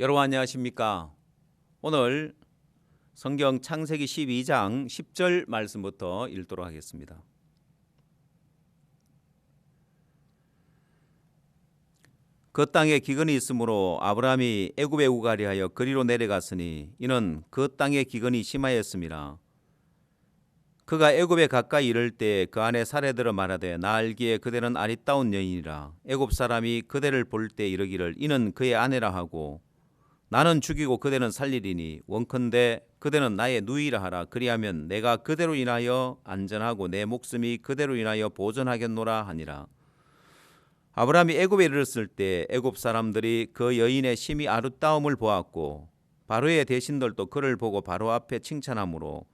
여러분 안녕하십니까? 오늘 성경 창세기 12장 10절 말씀부터 읽도록 하겠습니다. 그 땅에 기근이 있으므로 아브라함이 애굽에 우가리하여 그리로 내려갔으니 이는 그 땅에 기근이 심하였음이라. 그가 애굽에 가까이 이를 때 그 안에 사례들어 말하되 나 알기에 그대는 아리따운 여인이라. 애굽 사람이 그대를 볼 때 이르기를 이는 그의 아내라 하고 나는 죽이고 그대는 살리리니 원컨대 그대는 나의 누이라 하라. 그리하면 내가 그대로 인하여 안전하고 내 목숨이 그대로 인하여 보존하겠노라 하니라. 아브라함이 애굽에 이르렀을 때 애굽 사람들이 그 여인의 심히 아름다움을 보았고 바로의 대신들도 그를 보고 바로 앞에 칭찬하므로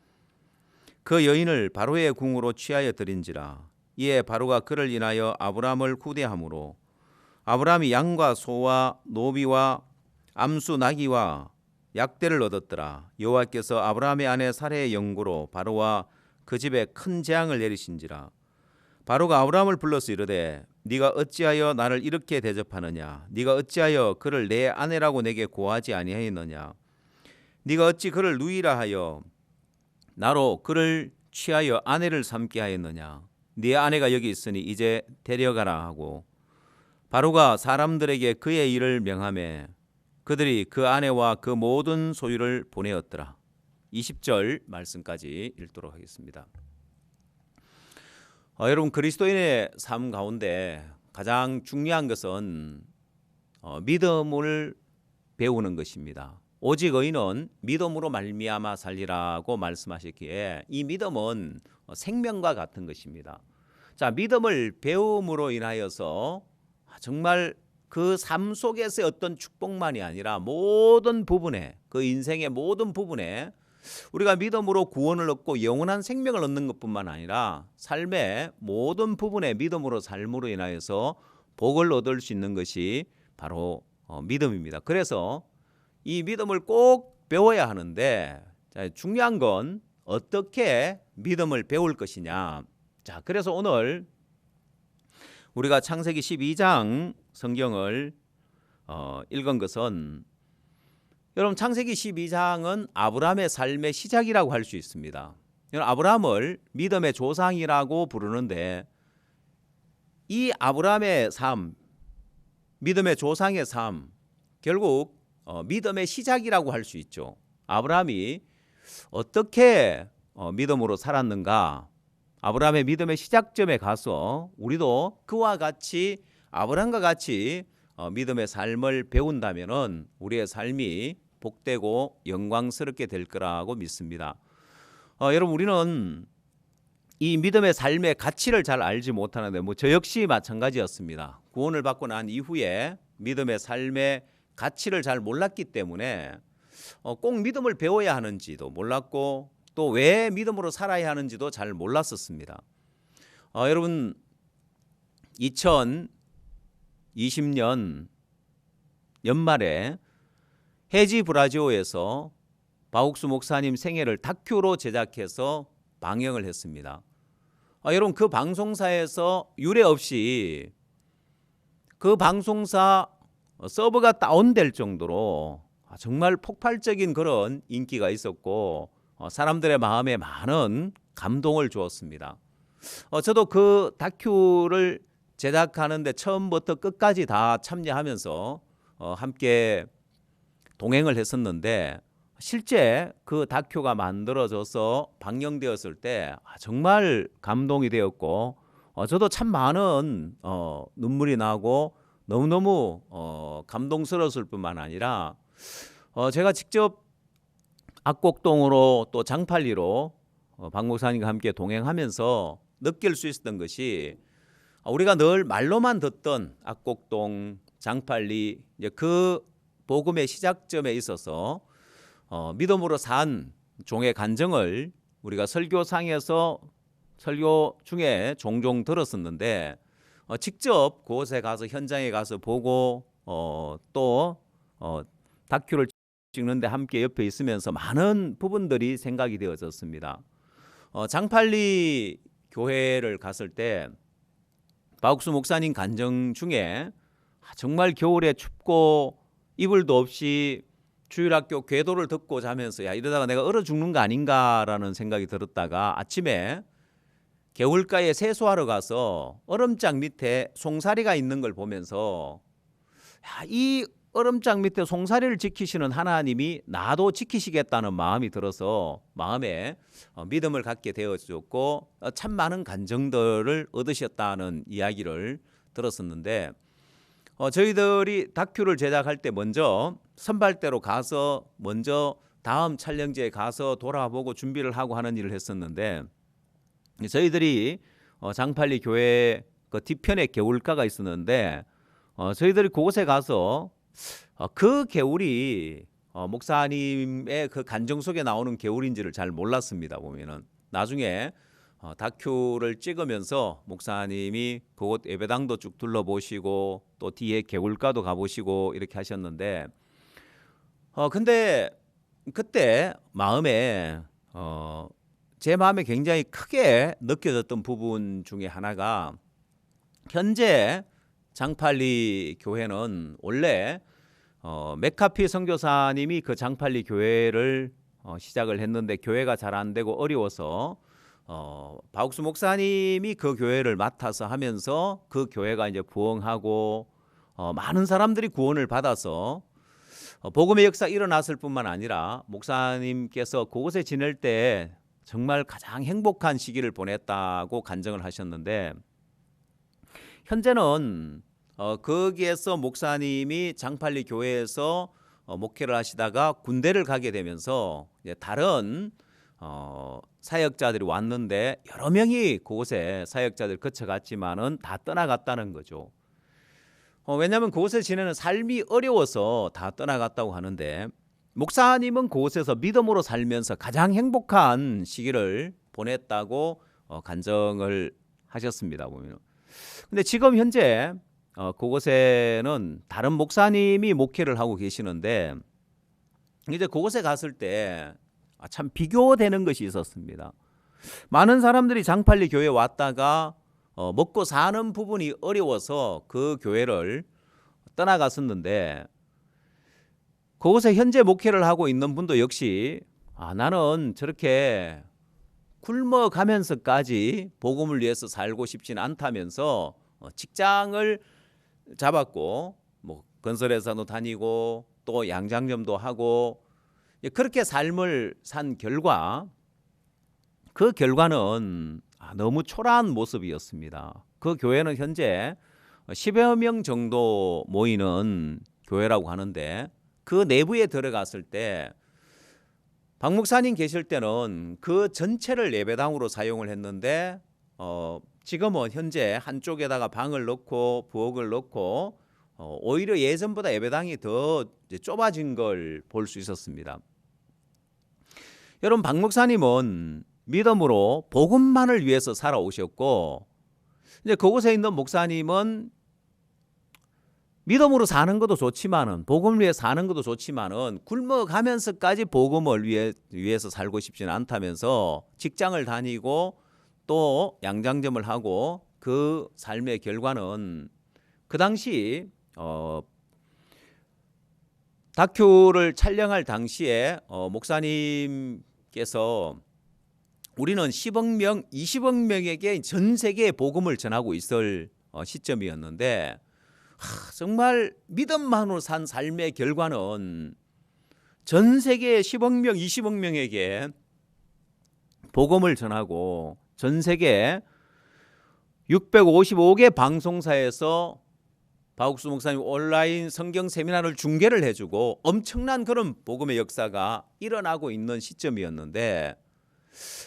그 여인을 바로의 궁으로 취하여 드린지라. 이에 바로가 그를 인하여 아브라함을 후대하므로 아브라함이 양과 소와 노비와 암수 나귀와 약대를 얻었더라. 여호와께서 아브라함의 아내 사레의 영구로 바로와 그 집에 큰 재앙을 내리신지라. 바로가 아브라함을 불러서 이르되 네가 어찌하여 나를 이렇게 대접하느냐? 네가 어찌하여 그를 내 아내라고 내게 고하지 아니하였느냐? 네가 어찌 그를 누이라 하여 나로 그를 취하여 아내를 삼게 하였느냐? 네 아내가 여기 있으니 이제 데려가라 하고 바로가 사람들에게 그의 일을 명하매 그들이 그 아내와 그 모든 소유를 보내었더라. 20절 말씀까지 읽도록 하겠습니다. 여러분 그리스도인의 삶 가운데 가장 중요한 것은 믿음을 배우는 것입니다. 오직 의인은 믿음으로 말미암아 살리라고 말씀하셨기에 이 믿음은 생명과 같은 것입니다. 자, 믿음을 배움으로 인하여서 정말 그 삶 속에서의 어떤 축복만이 아니라 모든 부분에 그 인생의 모든 부분에 우리가 믿음으로 구원을 얻고 영원한 생명을 얻는 것뿐만 아니라 삶의 모든 부분에 믿음으로 삶으로 인하여서 복을 얻을 수 있는 것이 바로 믿음입니다. 그래서 이 믿음을 꼭 배워야 하는데 중요한 건 어떻게 믿음을 배울 것이냐. 자, 그래서 오늘 우리가 창세기 12장 성경을 읽은 것은 여러분 창세기 12장은 아브라함의 삶의 시작이라고 할 수 있습니다. 아브라함을 믿음의 조상이라고 부르는데 이 아브라함의 삶, 믿음의 조상의 삶, 결국 믿음의 시작이라고 할 수 있죠. 아브라함이 어떻게 믿음으로 살았는가? 아브라함의 믿음의 시작점에 가서 우리도 그와 같이 아브라함과 같이 믿음의 삶을 배운다면은 우리의 삶이 복되고 영광스럽게 될 거라고 믿습니다. 여러분 우리는 이 믿음의 삶의 가치를 잘 알지 못하는데 저 역시 마찬가지였습니다. 구원을 받고 난 이후에 믿음의 삶의 가치를 잘 몰랐기 때문에 꼭 믿음을 배워야 하는지도 몰랐고 또 왜 믿음으로 살아야 하는지도 잘 몰랐었습니다. 여러분 2020년 연말에 해지 브라지오에서 바욱수 목사님 생애를 다큐로 제작해서 방영을 했습니다. 여러분 그 방송사에서 유례 없이 그 방송사 서버가 다운될 정도로 정말 폭발적인 그런 인기가 있었고 사람들의 마음에 많은 감동을 주었습니다. 저도 그 다큐를 제작하는데 처음부터 끝까지 다 참여하면서 함께 동행을 했었는데 실제 그 다큐가 만들어져서 방영되었을 때 정말 감동이 되었고 저도 참 많은 눈물이 나고 너무너무 감동스러웠을 뿐만 아니라 제가 직접 악곡동으로 또 장팔리로 박 목사님과 함께 동행하면서 느낄 수 있었던 것이 우리가 늘 말로만 듣던 악곡동, 장팔리 그 복음의 시작점에 있어서 믿음으로 산 종의 간증을 우리가 설교상에서 설교 중에 종종 들었었는데 직접 그곳에 가서 현장에 가서 보고 또 다큐를 찍는데 함께 옆에 있으면서 많은 부분들이 생각이 되어졌습니다. 장팔리 교회를 갔을 때 바욱수 목사님 간증 중에 정말 겨울에 춥고 이불도 없이 주일학교 궤도를 듣고 자면서 야 이러다가 내가 얼어 죽는 거 아닌가라는 생각이 들었다가 아침에 개울가에 세수하러 가서 얼음장 밑에 송사리가 있는 걸 보면서 야, 이 얼음장 밑에 송사리를 지키시는 하나님이 나도 지키시겠다는 마음이 들어서 마음에 믿음을 갖게 되어졌고 참 많은 간증들을 얻으셨다는 이야기를 들었었는데 저희들이 다큐를 제작할 때 먼저 선발대로 가서 먼저 다음 촬영지에 가서 돌아보고 준비를 하고 하는 일을 했었는데 저희들이 장팔리 교회 그 뒤편에 개울가가 있었는데 저희들이 그곳에 가서 그 개울이 목사님의 그 간증 속에 나오는 개울인지를 잘 몰랐습니다. 보면은 나중에 다큐를 찍으면서 목사님이 그곳 예배당도 쭉 둘러보시고 또 뒤에 개울가도 가보시고 이렇게 하셨는데 근데 그때 마음에 제 마음에 굉장히 크게 느껴졌던 부분 중에 하나가 현재 장팔리 교회는 원래 맥카피 선교사님이 그 장팔리 교회를 시작을 했는데 교회가 잘 안 되고 어려워서 박옥수 목사님이 그 교회를 맡아서 하면서 그 교회가 이제 부흥하고 많은 사람들이 구원을 받아서 복음의 역사 일어났을 뿐만 아니라 목사님께서 그곳에 지낼 때 정말 가장 행복한 시기를 보냈다고 간증을 하셨는데 현재는 거기에서 목사님이 장팔리 교회에서 목회를 하시다가 군대를 가게 되면서 이제 다른 사역자들이 왔는데 여러 명이 그곳에 사역자들 거쳐갔지만은 다 떠나갔다는 거죠. 왜냐하면 그곳에 지내는 삶이 어려워서 다 떠나갔다고 하는데 목사님은 그곳에서 믿음으로 살면서 가장 행복한 시기를 보냈다고 간증을 하셨습니다. 보면. 근데 지금 현재 그곳에는 다른 목사님이 목회를 하고 계시는데 이제 그곳에 갔을 때 참 비교되는 것이 있었습니다. 많은 사람들이 장팔리 교회에 왔다가 먹고 사는 부분이 어려워서 그 교회를 떠나갔었는데 그곳에 현재 목회를 하고 있는 분도 역시 나는 저렇게 굶어가면서까지 복음을 위해서 살고 싶지는 않다면서 직장을 잡았고 뭐 건설회사도 다니고 또 양장점도 하고 그렇게 삶을 산 결과 그 결과는 너무 초라한 모습이었습니다. 그 교회는 현재 10여 명 정도 모이는 교회라고 하는데 그 내부에 들어갔을 때 박 목사님 계실 때는 그 전체를 예배당으로 사용을 했는데 지금은 현재 한쪽에다가 방을 넣고 부엌을 넣고 오히려 예전보다 예배당이 더 좁아진 걸 볼 수 있었습니다. 여러분 박 목사님은 믿음으로 복음만을 위해서 살아오셨고 이제 그곳에 있는 목사님은 믿음으로 사는 것도 좋지만은 복음을 위해 사는 것도 좋지만은 굶어가면서까지 복음을 위해서 살고 싶지는 않다면서 직장을 다니고 또 양장점을 하고 그 삶의 결과는 그 당시 다큐를 촬영할 당시에 목사님께서 우리는 10억 명, 20억 명에게 전 세계에 복음을 전하고 있을 시점이었는데 정말 믿음만으로 산 삶의 결과는 전 세계 10억 명, 20억 명에게 복음을 전하고 전 세계 655개 방송사에서 박옥수 목사님 온라인 성경 세미나를 중계를 해주고 엄청난 그런 복음의 역사가 일어나고 있는 시점이었는데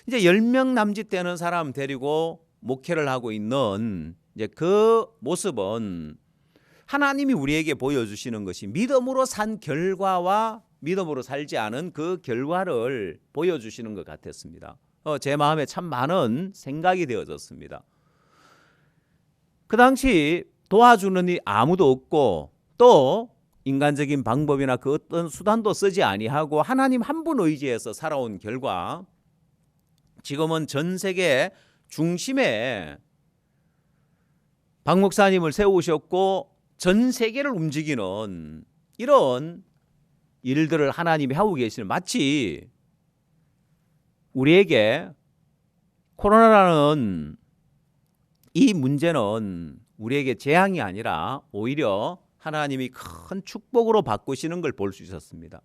이제 10명 남짓 되는 사람 데리고 목회를 하고 있는 이제 그 모습은 하나님이 우리에게 보여주시는 것이 믿음으로 산 결과와 믿음으로 살지 않은 그 결과를 보여주시는 것 같았습니다. 제 마음에 참 많은 생각이 되어졌습니다. 그 당시 도와주는 이 아무도 없고 또 인간적인 방법이나 그 어떤 수단도 쓰지 아니하고 하나님 한 분 의지해서 살아온 결과 지금은 전 세계 중심에 박 목사님을 세우셨고 전 세계를 움직이는 이런 일들을 하나님이 하고 계시는, 마치 우리에게 코로나라는 이 문제는 우리에게 재앙이 아니라 오히려 하나님이 큰 축복으로 바꾸시는 걸 볼 수 있었습니다.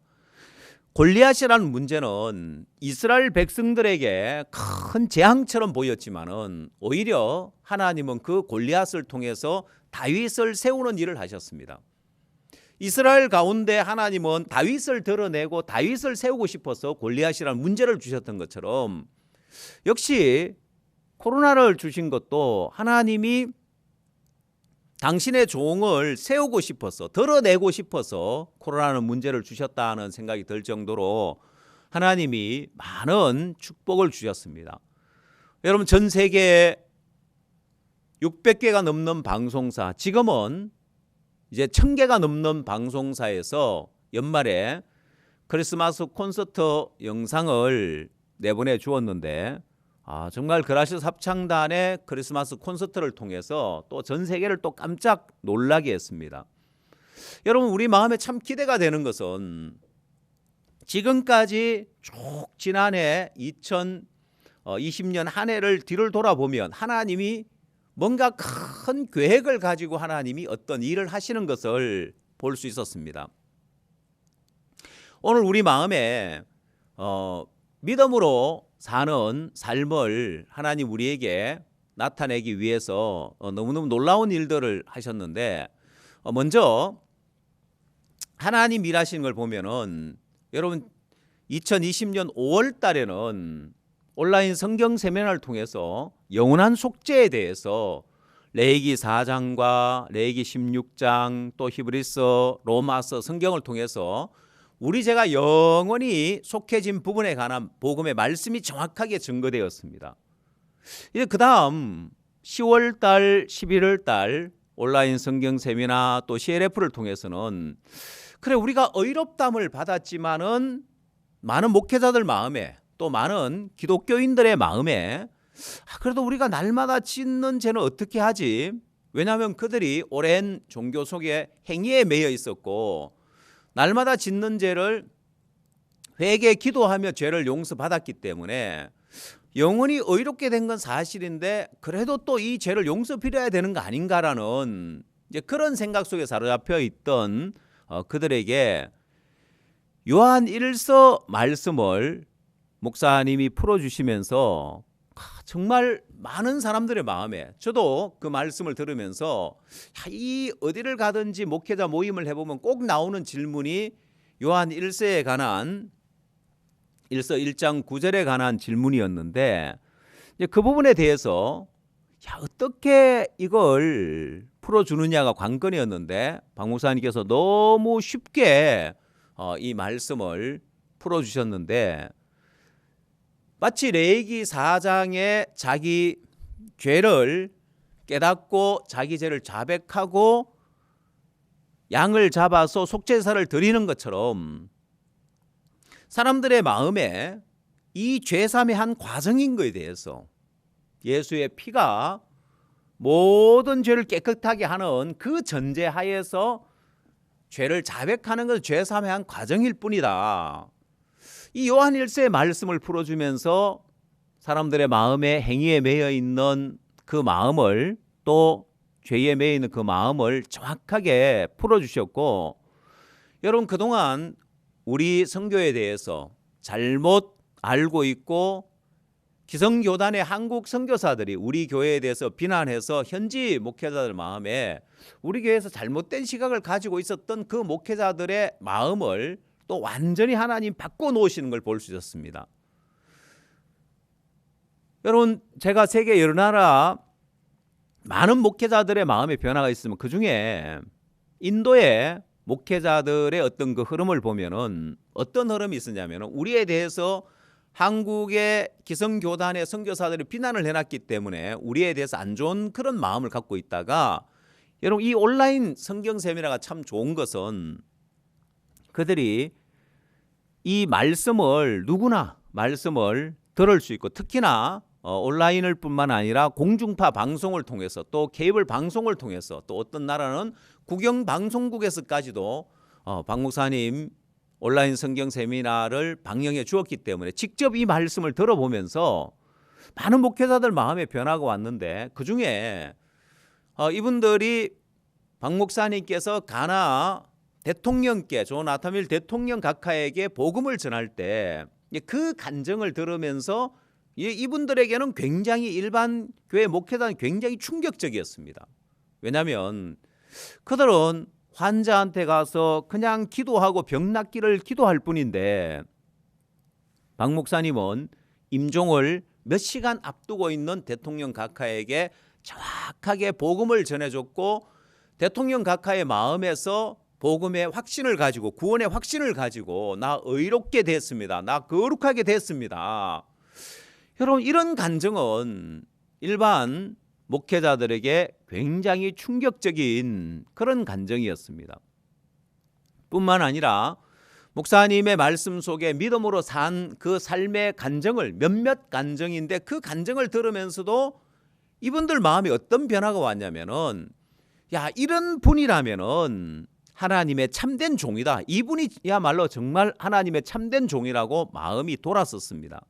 골리앗이라는 문제는 이스라엘 백성들에게 큰 재앙처럼 보였지만은 오히려 하나님은 그 골리앗을 통해서 다윗을 세우는 일을 하셨습니다. 이스라엘 가운데 하나님은 다윗을 드러내고 다윗을 세우고 싶어서 골리앗이라는 문제를 주셨던 것처럼, 역시 코로나를 주신 것도 하나님이 당신의 종을 세우고 싶어서, 드러내고 싶어서 코로나는 문제를 주셨다는 생각이 들 정도로 하나님이 많은 축복을 주셨습니다. 여러분, 전 세계에 600개가 넘는 방송사, 지금은 이제 1000개가 넘는 방송사에서 연말에 크리스마스 콘서트 영상을 내보내 주었는데, 정말 그라시스 합창단의 크리스마스 콘서트를 통해서 또 전 세계를 또 깜짝 놀라게 했습니다. 여러분, 우리 마음에 참 기대가 되는 것은 지금까지 쭉 지난해 2020년 한 해를 뒤를 돌아보면 하나님이 뭔가 큰 계획을 가지고 하나님이 어떤 일을 하시는 것을 볼 수 있었습니다. 오늘 우리 마음에 믿음으로 사는 삶을 하나님 우리에게 나타내기 위해서 너무너무 놀라운 일들을 하셨는데, 먼저 하나님 일하시는 걸 보면은, 여러분 2020년 5월 달에는 온라인 성경 세미나를 통해서 영원한 속죄에 대해서 레위기 4장과 레위기 16장 또 히브리서, 로마서 성경을 통해서 우리 죄가 영원히 속해진 부분에 관한 복음의 말씀이 정확하게 증거되었습니다. 이제 그 다음 10월 달, 11월 달 온라인 성경 세미나 또 CLF를 통해서는, 그래 우리가 의롭담을 받았지만은 많은 목회자들 마음에 또 많은 기독교인들의 마음에 그래도 우리가 날마다 짓는 죄는 어떻게 하지? 왜냐하면 그들이 오랜 종교 속에 행위에 매여 있었고 날마다 짓는 죄를 회개 기도하며 죄를 용서받았기 때문에 영원히 의롭게 된 건 사실인데 그래도 또 이 죄를 용서드려야 되는 거 아닌가라는 이제 그런 생각 속에 사로잡혀 있던 그들에게 요한 1서 말씀을 목사님이 풀어주시면서 정말 많은 사람들의 마음에, 저도 그 말씀을 들으면서 이 어디를 가든지 목회자 모임을 해보면 꼭 나오는 질문이 요한 1서에 관한 1서 1장 9절에 관한 질문이었는데, 이제 그 부분에 대해서 어떻게 이걸 풀어주느냐가 관건이었는데 박 목사님께서 너무 쉽게 이 말씀을 풀어주셨는데, 마치 레위기 4장에 자기 죄를 깨닫고 자기 죄를 자백하고 양을 잡아서 속죄제사를 드리는 것처럼 사람들의 마음에 이 죄삼의 한 과정인 것에 대해서, 예수의 피가 모든 죄를 깨끗하게 하는 그 전제하에서 죄를 자백하는 것은 죄삼의 한 과정일 뿐이다. 이 요한 1서의 말씀을 풀어주면서 사람들의 마음에 행위에 매여 있는 그 마음을, 또 죄에 매여 있는 그 마음을 정확하게 풀어주셨고, 여러분 그동안 우리 선교에 대해서 잘못 알고 있고 기성교단의 한국 선교사들이 우리 교회에 대해서 비난해서 현지 목회자들 마음에 우리 교회에서 잘못된 시각을 가지고 있었던 그 목회자들의 마음을 또 완전히 하나님 바꿔놓으시는 걸 볼 수 있었습니다. 여러분, 제가 세계 여러 나라 많은 목회자들의 마음의 변화가 있으면 그 중에 인도의 목회자들의 어떤 그 흐름을 보면은 어떤 흐름이 있었냐면은, 우리에 대해서 한국의 기성교단의 선교사들이 비난을 해놨기 때문에 우리에 대해서 안 좋은 그런 마음을 갖고 있다가, 여러분 이 온라인 성경 세미나가 참 좋은 것은 그들이 이 말씀을, 누구나 말씀을 들을 수 있고, 특히나 온라인을 뿐만 아니라 공중파 방송을 통해서 또 케이블 방송을 통해서 또 어떤 나라는 국영 방송국에서까지도 박 목사님 온라인 성경 세미나를 방영해 주었기 때문에 직접 이 말씀을 들어보면서 많은 목회자들 마음에 변화가 왔는데 그중에 이분들이 박 목사님께서 가나 대통령께 존 아타밀 대통령 각하에게 복음을 전할 때 그 간증을 들으면서 이분들에게는 굉장히 일반 교회 목회자는 굉장히 충격적이었습니다. 왜냐하면 그들은 환자한테 가서 그냥 기도하고 병 낫기를 기도할 뿐인데 박 목사님은 임종을 몇 시간 앞두고 있는 대통령 각하에게 정확하게 복음을 전해줬고 대통령 각하의 마음에서 복음의 확신을 가지고 구원의 확신을 가지고 나 의롭게 됐습니다. 나 거룩하게 됐습니다. 여러분 이런 간증은 일반 목회자들에게 굉장히 충격적인 그런 간증이었습니다. 뿐만 아니라 목사님의 말씀 속에 믿음으로 산 그 삶의 간증을 몇몇 간증인데 그 간증을 들으면서도 이분들 마음에 어떤 변화가 왔냐면은 야 이런 분이라면은 하나님의 참된 종이다. 이분이야말로 정말 하나님의 참된 종이라고 마음이 돌았었습니다.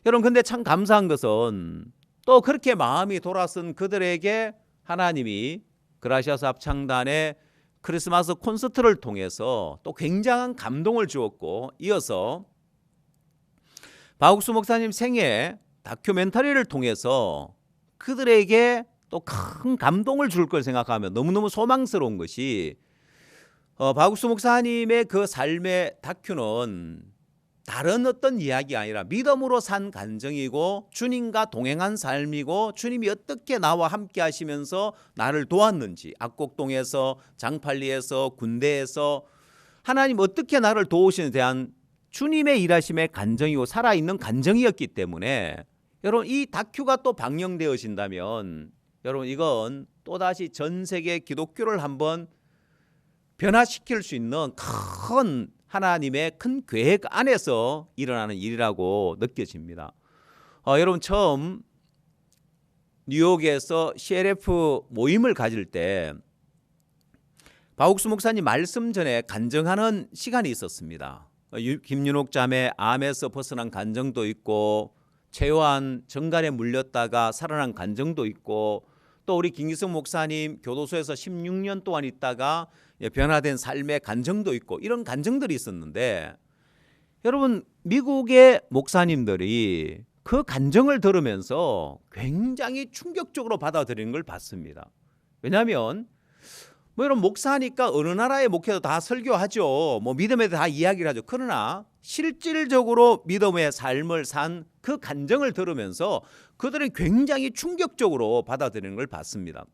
여러분 근데 참 감사한 것은 또 그렇게 마음이 돌아선 그들에게 하나님이 그라시아스 합창단의 크리스마스 콘서트를 통해서 또 굉장한 감동을 주었고 이어서 박욱수 목사님 생애 다큐멘터리를 통해서 그들에게 또 큰 감동을 줄 걸 생각하면 너무너무 소망스러운 것이 박욱수 목사님의 그 삶의 다큐는 다른 어떤 이야기가 아니라 믿음으로 산 간증이고 주님과 동행한 삶이고 주님이 어떻게 나와 함께 하시면서 나를 도왔는지 악곡동에서 장팔리에서 군대에서 하나님 어떻게 나를 도우시는에 대한 주님의 일하심의 간증이고 살아있는 간증이었기 때문에 여러분 이 다큐가 또 방영되어진다면 여러분 이건 또다시 전 세계 기독교를 한번 변화시킬 수 있는 큰 하나님의 큰 계획 안에서 일어나는 일이라고 느껴집니다. 여러분 처음 뉴욕에서 CLF 모임을 가질 때 박욱수 목사님 말씀 전에 간증하는 시간이 있었습니다. 김윤옥 자매 암에서 벗어난 간증도 있고 최요한 정갈에 물렸다가 살아난 간증도 있고 또 우리 김기성 목사님 교도소에서 16년 동안 있다가 변화된 삶의 간증도 있고 이런 간증들이 있었는데 여러분 미국의 목사님들이 그 간증을 들으면서 굉장히 충격적으로 받아들이는 걸 봤습니다. 왜냐하면 여러분 목사니까 어느 나라의 목회도 다 설교하죠. 믿음에 다 이야기를 하죠. 그러나 실질적으로 믿음의 삶을 산 그 간증을 들으면서 그들은 굉장히 충격적으로 받아들이는 걸 봤습니다.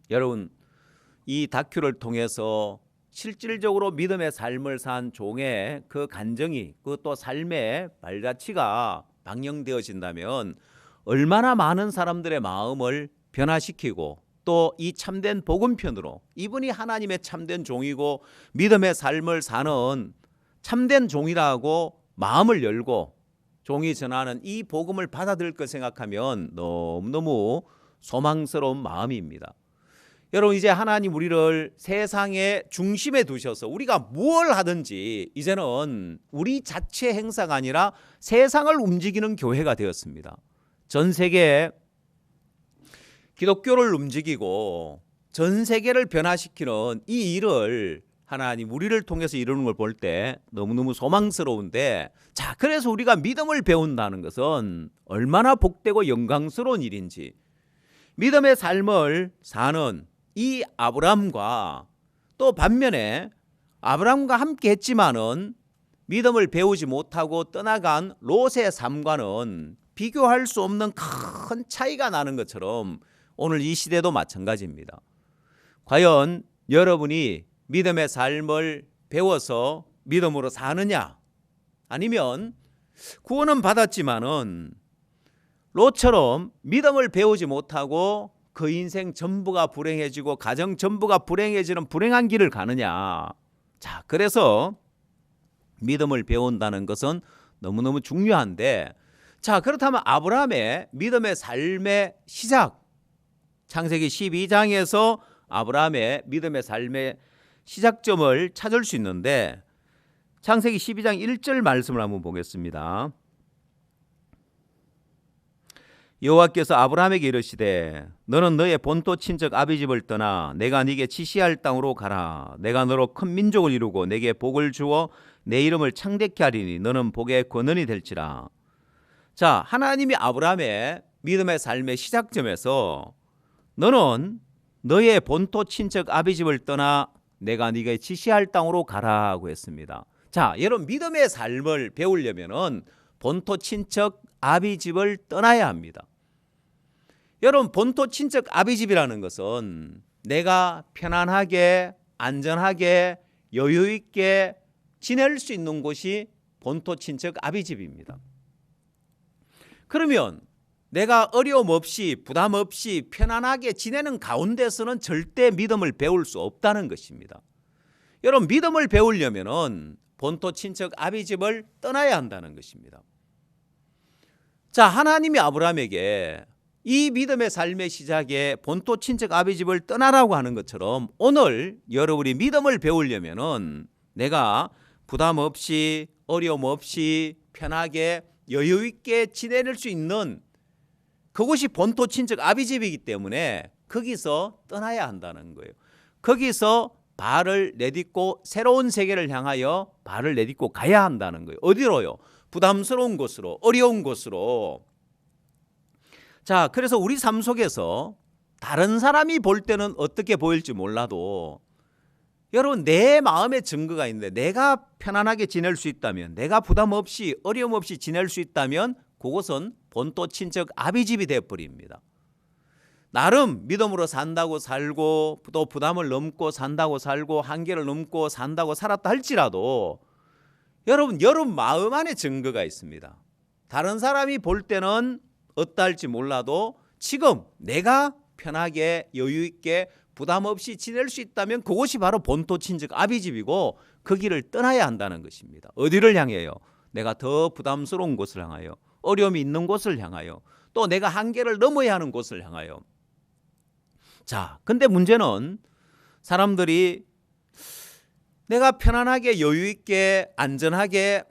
여러분 이 다큐를 통해서 실질적으로 믿음의 삶을 산 종의 그 간증이 그것도 삶의 발자취가 방영되어진다면 얼마나 많은 사람들의 마음을 변화시키고 또 이 참된 복음편으로 이분이 하나님의 참된 종이고 믿음의 삶을 사는 참된 종이라고 마음을 열고 종이 전하는 이 복음을 받아들일 것 생각하면 너무너무 소망스러운 마음입니다. 여러분 이제 하나님 우리를 세상의 중심에 두셔서 우리가 무엇을 하든지 이제는 우리 자체 행사가 아니라 세상을 움직이는 교회가 되었습니다. 전 세계에 기독교를 움직이고 전 세계를 변화시키는 이 일을 하나님 우리를 통해서 이루는 걸 볼 때 너무너무 소망스러운데 자 그래서 우리가 믿음을 배운다는 것은 얼마나 복되고 영광스러운 일인지 믿음의 삶을 사는 이 아브라함과 또 반면에 아브라함과 함께 했지만은 믿음을 배우지 못하고 떠나간 롯의 삶과는 비교할 수 없는 큰 차이가 나는 것처럼 오늘 이 시대도 마찬가지입니다. 과연 여러분이 믿음의 삶을 배워서 믿음으로 사느냐 아니면 구원은 받았지만은 롯처럼 믿음을 배우지 못하고 그 인생 전부가 불행해지고 가정 전부가 불행해지는 불행한 길을 가느냐. 자, 그래서 믿음을 배운다는 것은 너무너무 중요한데 자, 그렇다면 아브라함의 믿음의 삶의 시작 창세기 12장에서 아브라함의 믿음의 삶의 시작점을 찾을 수 있는데 창세기 12장 1절 말씀을 한번 보겠습니다. 여호와께서 아브라함에게 이르시되 너는 너의 본토 친척 아비 집을 떠나 내가 네게 지시할 땅으로 가라. 내가 너로 큰 민족을 이루고 내게 복을 주어 내 이름을 창대케 하리니 너는 복의 권원이 될지라. 자, 하나님이 아브라함의 믿음의 삶의 시작점에서 너는 너의 본토 친척 아비 집을 떠나 내가 네게 지시할 땅으로 가라고 했습니다. 자, 여러분 믿음의 삶을 배우려면은 본토 친척 아비 집을 떠나야 합니다. 여러분 본토 친척 아비 집이라는 것은 내가 편안하게 안전하게 여유 있게 지낼 수 있는 곳이 본토 친척 아비 집입니다. 그러면 내가 어려움 없이 부담 없이 편안하게 지내는 가운데서는 절대 믿음을 배울 수 없다는 것입니다. 여러분 믿음을 배우려면은 본토 친척 아비 집을 떠나야 한다는 것입니다. 자, 하나님이 아브라함에게 이 믿음의 삶의 시작에 본토 친척 아비 집을 떠나라고 하는 것처럼 오늘 여러분이 믿음을 배우려면은 내가 부담 없이 어려움 없이 편하게 여유 있게 지낼 수 있는 그곳이 본토 친척 아비 집이기 때문에 거기서 떠나야 한다는 거예요. 거기서 발을 내딛고 새로운 세계를 향하여 발을 내딛고 가야 한다는 거예요. 어디로요? 부담스러운 곳으로, 어려운 곳으로. 자, 그래서 우리 삶 속에서 다른 사람이 볼 때는 어떻게 보일지 몰라도 여러분 내 마음의 증거가 있는데 내가 편안하게 지낼 수 있다면 내가 부담 없이 어려움 없이 지낼 수 있다면 그곳은 본토 친척 아비 집이 되어버립니다. 나름 믿음으로 산다고 살고 또 부담을 넘고 산다고 살고 한계를 넘고 산다고 살았다 할지라도 여러분 마음 안에 증거가 있습니다. 다른 사람이 볼 때는 어떨지 몰라도 지금 내가 편하게 여유 있게 부담 없이 지낼 수 있다면 그곳이 바로 본토 친척 아비 집이고 그 길을 떠나야 한다는 것입니다. 어디를 향해요? 내가 더 부담스러운 곳을 향하여 어려움이 있는 곳을 향하여 또 내가 한계를 넘어야 하는 곳을 향하여. 자, 근데 문제는 사람들이 내가 편안하게 여유 있게 안전하게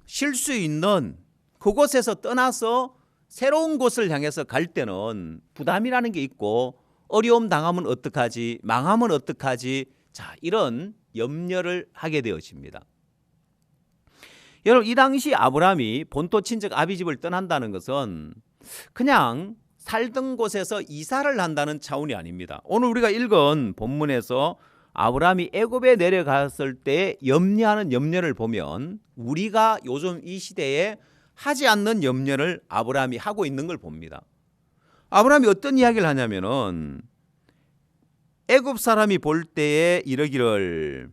쉴 수 있는 그곳에서 떠나서 새로운 곳을 향해서 갈 때는 부담이라는 게 있고 어려움 당하면 어떡하지? 망하면 어떡하지? 자, 이런 염려를 하게 되어집니다. 여러분 이 당시 아브라함이 본토 친척 아비 집을 떠난다는 것은 그냥 살던 곳에서 이사를 한다는 차원이 아닙니다. 오늘 우리가 읽은 본문에서 아브라함이 애굽에 내려갔을 때 염려하는 염려를 보면 우리가 요즘 이 시대에 하지 않는 염려를 아브라함이 하고 있는 걸 봅니다. 아브라함이 어떤 이야기를 하냐면은 애굽 사람이 볼 때에 이러기를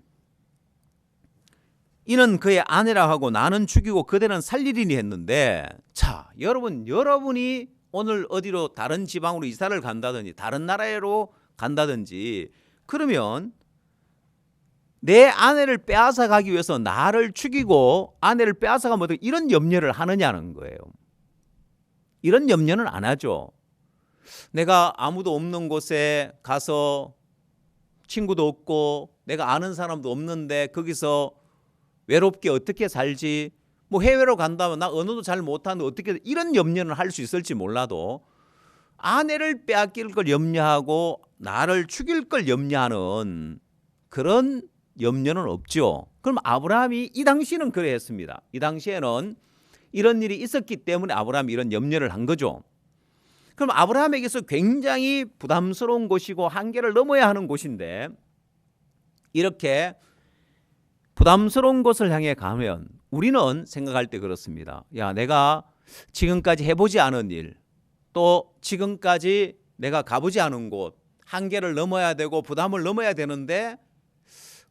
이는 그의 아내라 하고 나는 죽이고 그대는 살리리니 했는데 자, 여러분이 오늘 어디로 다른 지방으로 이사를 간다든지 다른 나라로 간다든지 그러면 내 아내를 빼앗아 가기 위해서 나를 죽이고 아내를 빼앗아 가면 이런 염려를 하느냐는 거예요. 이런 염려는 안 하죠. 내가 아무도 없는 곳에 가서 친구도 없고 내가 아는 사람도 없는데 거기서 외롭게 어떻게 살지? 뭐 해외로 간다면 나 언어도 잘 못하는데 어떻게 이런 염려는 할 수 있을지 몰라도 아내를 빼앗길 걸 염려하고 나를 죽일 걸 염려하는 그런 염려는 없죠. 그럼 아브라함이 이 당시에는 그래 했습니다. 이 당시에는 이런 일이 있었기 때문에 아브라함이 이런 염려를 한 거죠. 그럼 아브라함에게서 굉장히 부담스러운 곳이고 한계를 넘어야 하는 곳인데 이렇게 부담스러운 곳을 향해 가면 우리는 생각할 때 그렇습니다. 야, 내가 지금까지 해보지 않은 일, 또 지금까지 내가 가보지 않은 곳, 한계를 넘어야 되고 부담을 넘어야 되는데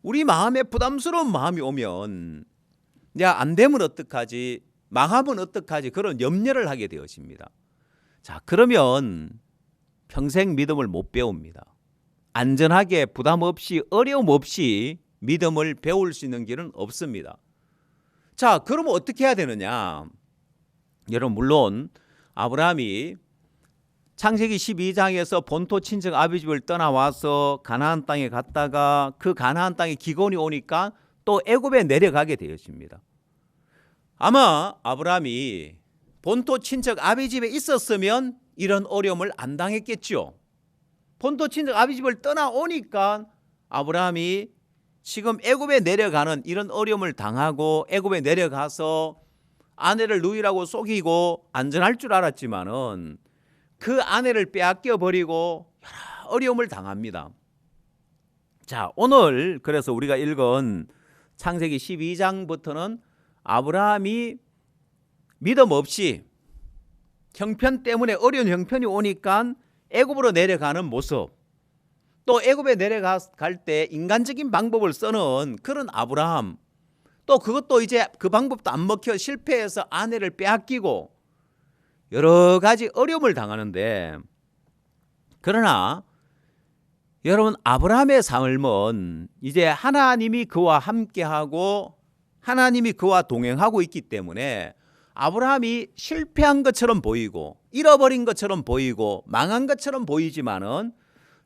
우리 마음에 부담스러운 마음이 오면 야, 안 되면 어떡하지? 망하면 어떡하지? 그런 염려를 하게 되어집니다. 자, 그러면 평생 믿음을 못 배웁니다. 안전하게 부담 없이 어려움 없이 믿음을 배울 수 있는 길은 없습니다. 자, 그러면 어떻게 해야 되느냐? 여러분 물론 아브라함이 창세기 12장에서 본토 친척 아비 집을 떠나와서 가나안 땅에 갔다가 그 가나안 땅에 기근이 오니까 또 애굽에 내려가게 되었습니다. 아마 아브라함이 본토 친척 아비 집에 있었으면 이런 어려움을 안 당했겠죠. 본토 친척 아비 집을 떠나오니까 아브라함이 지금 애굽에 내려가는 이런 어려움을 당하고 애굽에 내려가서 아내를 누이라고 속이고 안전할 줄 알았지만은 그 아내를 빼앗겨 버리고 여러 어려움을 당합니다. 자, 오늘 그래서 우리가 읽은 창세기 12장부터는 아브라함이 믿음 없이 형편 때문에 어려운 형편이 오니까 애굽으로 내려가는 모습, 또 애굽에 내려갈 때 인간적인 방법을 쓰는 그런 아브라함, 또 그것도 이제 그 방법도 안 먹혀 실패해서 아내를 빼앗기고 여러 가지 어려움을 당하는데, 그러나 여러분 아브라함의 삶은 이제 하나님이 그와 함께하고 하나님이 그와 동행하고 있기 때문에 아브라함이 실패한 것처럼 보이고 잃어버린 것처럼 보이고 망한 것처럼 보이지만은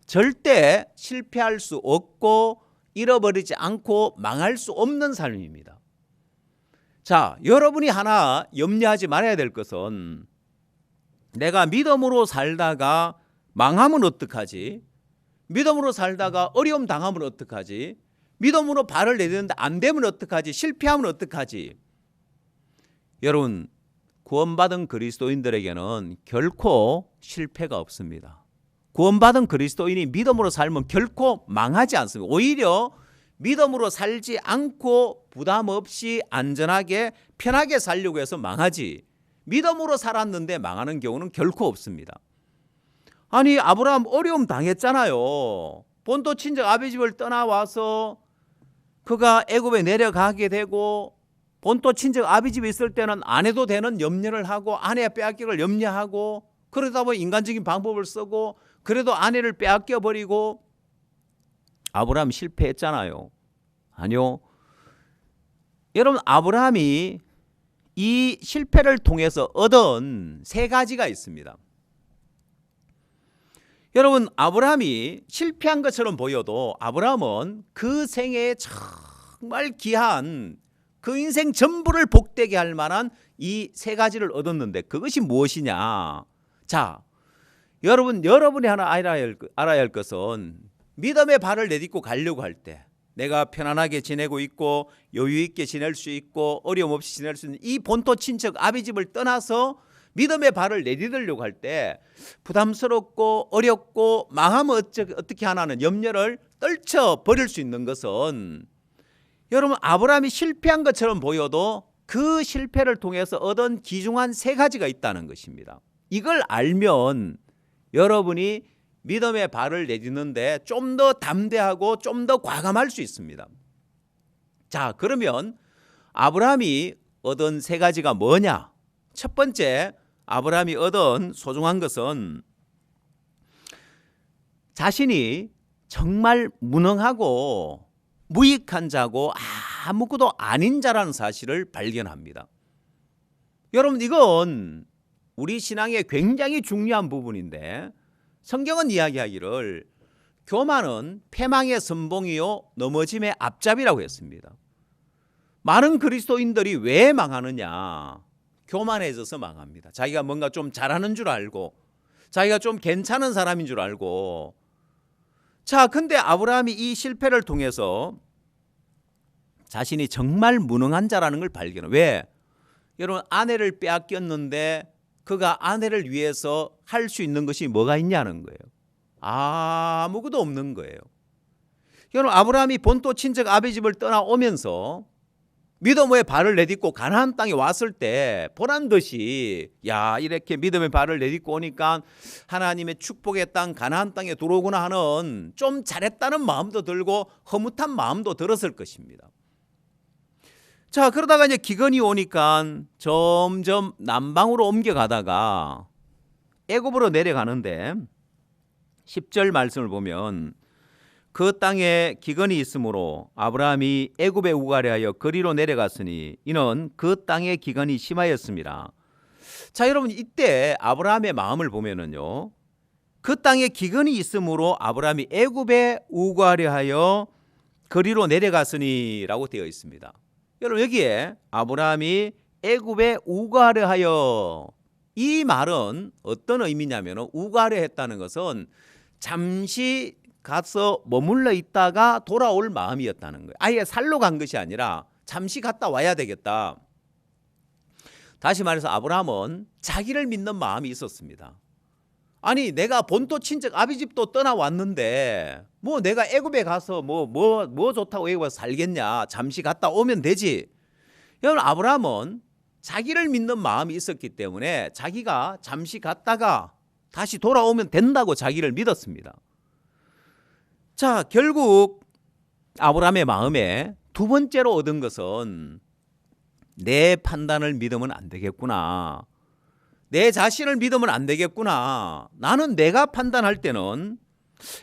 절대 실패할 수 없고 잃어버리지 않고 망할 수 없는 삶입니다. 자, 여러분이 하나 염려하지 말아야 될 것은 내가 믿음으로 살다가 망하면 어떡하지? 믿음으로 살다가 어려움 당하면 어떡하지? 믿음으로 발을 내딛는데 안 되면 어떡하지? 실패하면 어떡하지? 여러분, 구원받은 그리스도인들에게는 결코 실패가 없습니다. 구원받은 그리스도인이 믿음으로 살면 결코 망하지 않습니다. 오히려 믿음으로 살지 않고 부담 없이 안전하게 편하게 살려고 해서 망하지, 믿음으로 살았는데 망하는 경우는 결코 없습니다. 아니, 아브라함 어려움 당했잖아요. 본토 친척 아비 집을 떠나와서 그가 애굽에 내려가게 되고 본토 친척 아비 집에 있을 때는 안 해도 되는 염려를 하고 아내 빼앗기를 염려하고 그러다 보니 인간적인 방법을 쓰고 그래도 아내를 빼앗겨 버리고 아브라함 실패했잖아요. 아니요. 여러분, 아브라함이 이 실패를 통해서 얻은 세 가지가 있습니다. 여러분, 아브라함이 실패한 것처럼 보여도 아브라함은 그 생애에 정말 귀한 그 인생 전부를 복되게 할 만한 이 세 가지를 얻었는데 그것이 무엇이냐? 자, 여러분이 하나 알아야 할 것은 믿음의 발을 내딛고 가려고 할 때 내가 편안하게 지내고 있고 여유 있게 지낼 수 있고 어려움 없이 지낼 수 있는 이 본토 친척 아비 집을 떠나서 믿음의 발을 내딛으려고 할 때 부담스럽고 어렵고 망하면 어떻게 하나는 염려를 떨쳐 버릴 수 있는 것은, 여러분, 아브라함이 실패한 것처럼 보여도 그 실패를 통해서 얻은 귀중한 세 가지가 있다는 것입니다. 이걸 알면 여러분이 믿음의 발을 내딛는데 좀 더 담대하고 좀 더 과감할 수 있습니다. 자, 그러면 아브라함이 얻은 세 가지가 뭐냐? 첫 번째, 아브라함이 얻은 소중한 것은 자신이 정말 무능하고 무익한 자고 아무것도 아닌 자라는 사실을 발견합니다. 여러분, 이건 우리 신앙의 굉장히 중요한 부분인데 성경은 이야기하기를 교만은 패망의 선봉이요 넘어짐의 앞잡이라고 했습니다. 많은 그리스도인들이 왜 망하느냐? 교만해져서 망합니다. 자기가 뭔가 좀 잘하는 줄 알고 자기가 좀 괜찮은 사람인 줄 알고. 자, 근데 아브라함이 이 실패를 통해서 자신이 정말 무능한 자라는 걸 발견해요. 왜? 여러분, 아내를 빼앗겼는데 그가 아내를 위해서 할 수 있는 것이 뭐가 있냐는 거예요. 아무것도 없는 거예요. 여러분, 아브라함이 본토 친척 아비 집을 떠나오면서 믿음의 발을 내딛고 가나안 땅에 왔을 때 보란 듯이 야, 이렇게 믿음의 발을 내딛고 오니까 하나님의 축복의 땅 가나안 땅에 들어오구나 하는 좀 잘했다는 마음도 들고 허무한 마음도 들었을 것입니다. 자, 그러다가 이제 기근이 오니까 점점 남방으로 옮겨가다가 애굽으로 내려가는데 10절 말씀을 보면 그 땅에 기근이 있으므로 아브라함이 애굽에 우가려하여 거리로 내려갔으니 이는 그 땅에 기근이 심하였습니다. 자, 여러분, 이때 아브라함의 마음을 보면은요, 그 땅에 기근이 있으므로 아브라함이 애굽에 우거하려 하여 거리로 내려갔으니라고 되어 있습니다. 여러분 여기에 아브라함이 애굽에 우거하려 하여, 이 말은 어떤 의미냐면 우거하려 했다는 것은 잠시 가서 머물러 있다가 돌아올 마음이었다는 거예요. 아예 살러 간 것이 아니라 잠시 갔다 와야 되겠다. 다시 말해서 아브라함은 자기를 믿는 마음이 있었습니다. 아니 내가 본토 친척 아비집도 떠나왔는데 뭐 내가 애굽에 가서 뭐 좋다고 애굽에 살겠냐, 잠시 갔다 오면 되지. 여러분 아브라함은 자기를 믿는 마음이 있었기 때문에 자기가 잠시 갔다가 다시 돌아오면 된다고 자기를 믿었습니다. 자, 결국 아브라함의 마음에 두 번째로 얻은 것은 내 판단을 믿으면 안 되겠구나, 내 자신을 믿으면 안 되겠구나, 나는 내가 판단할 때는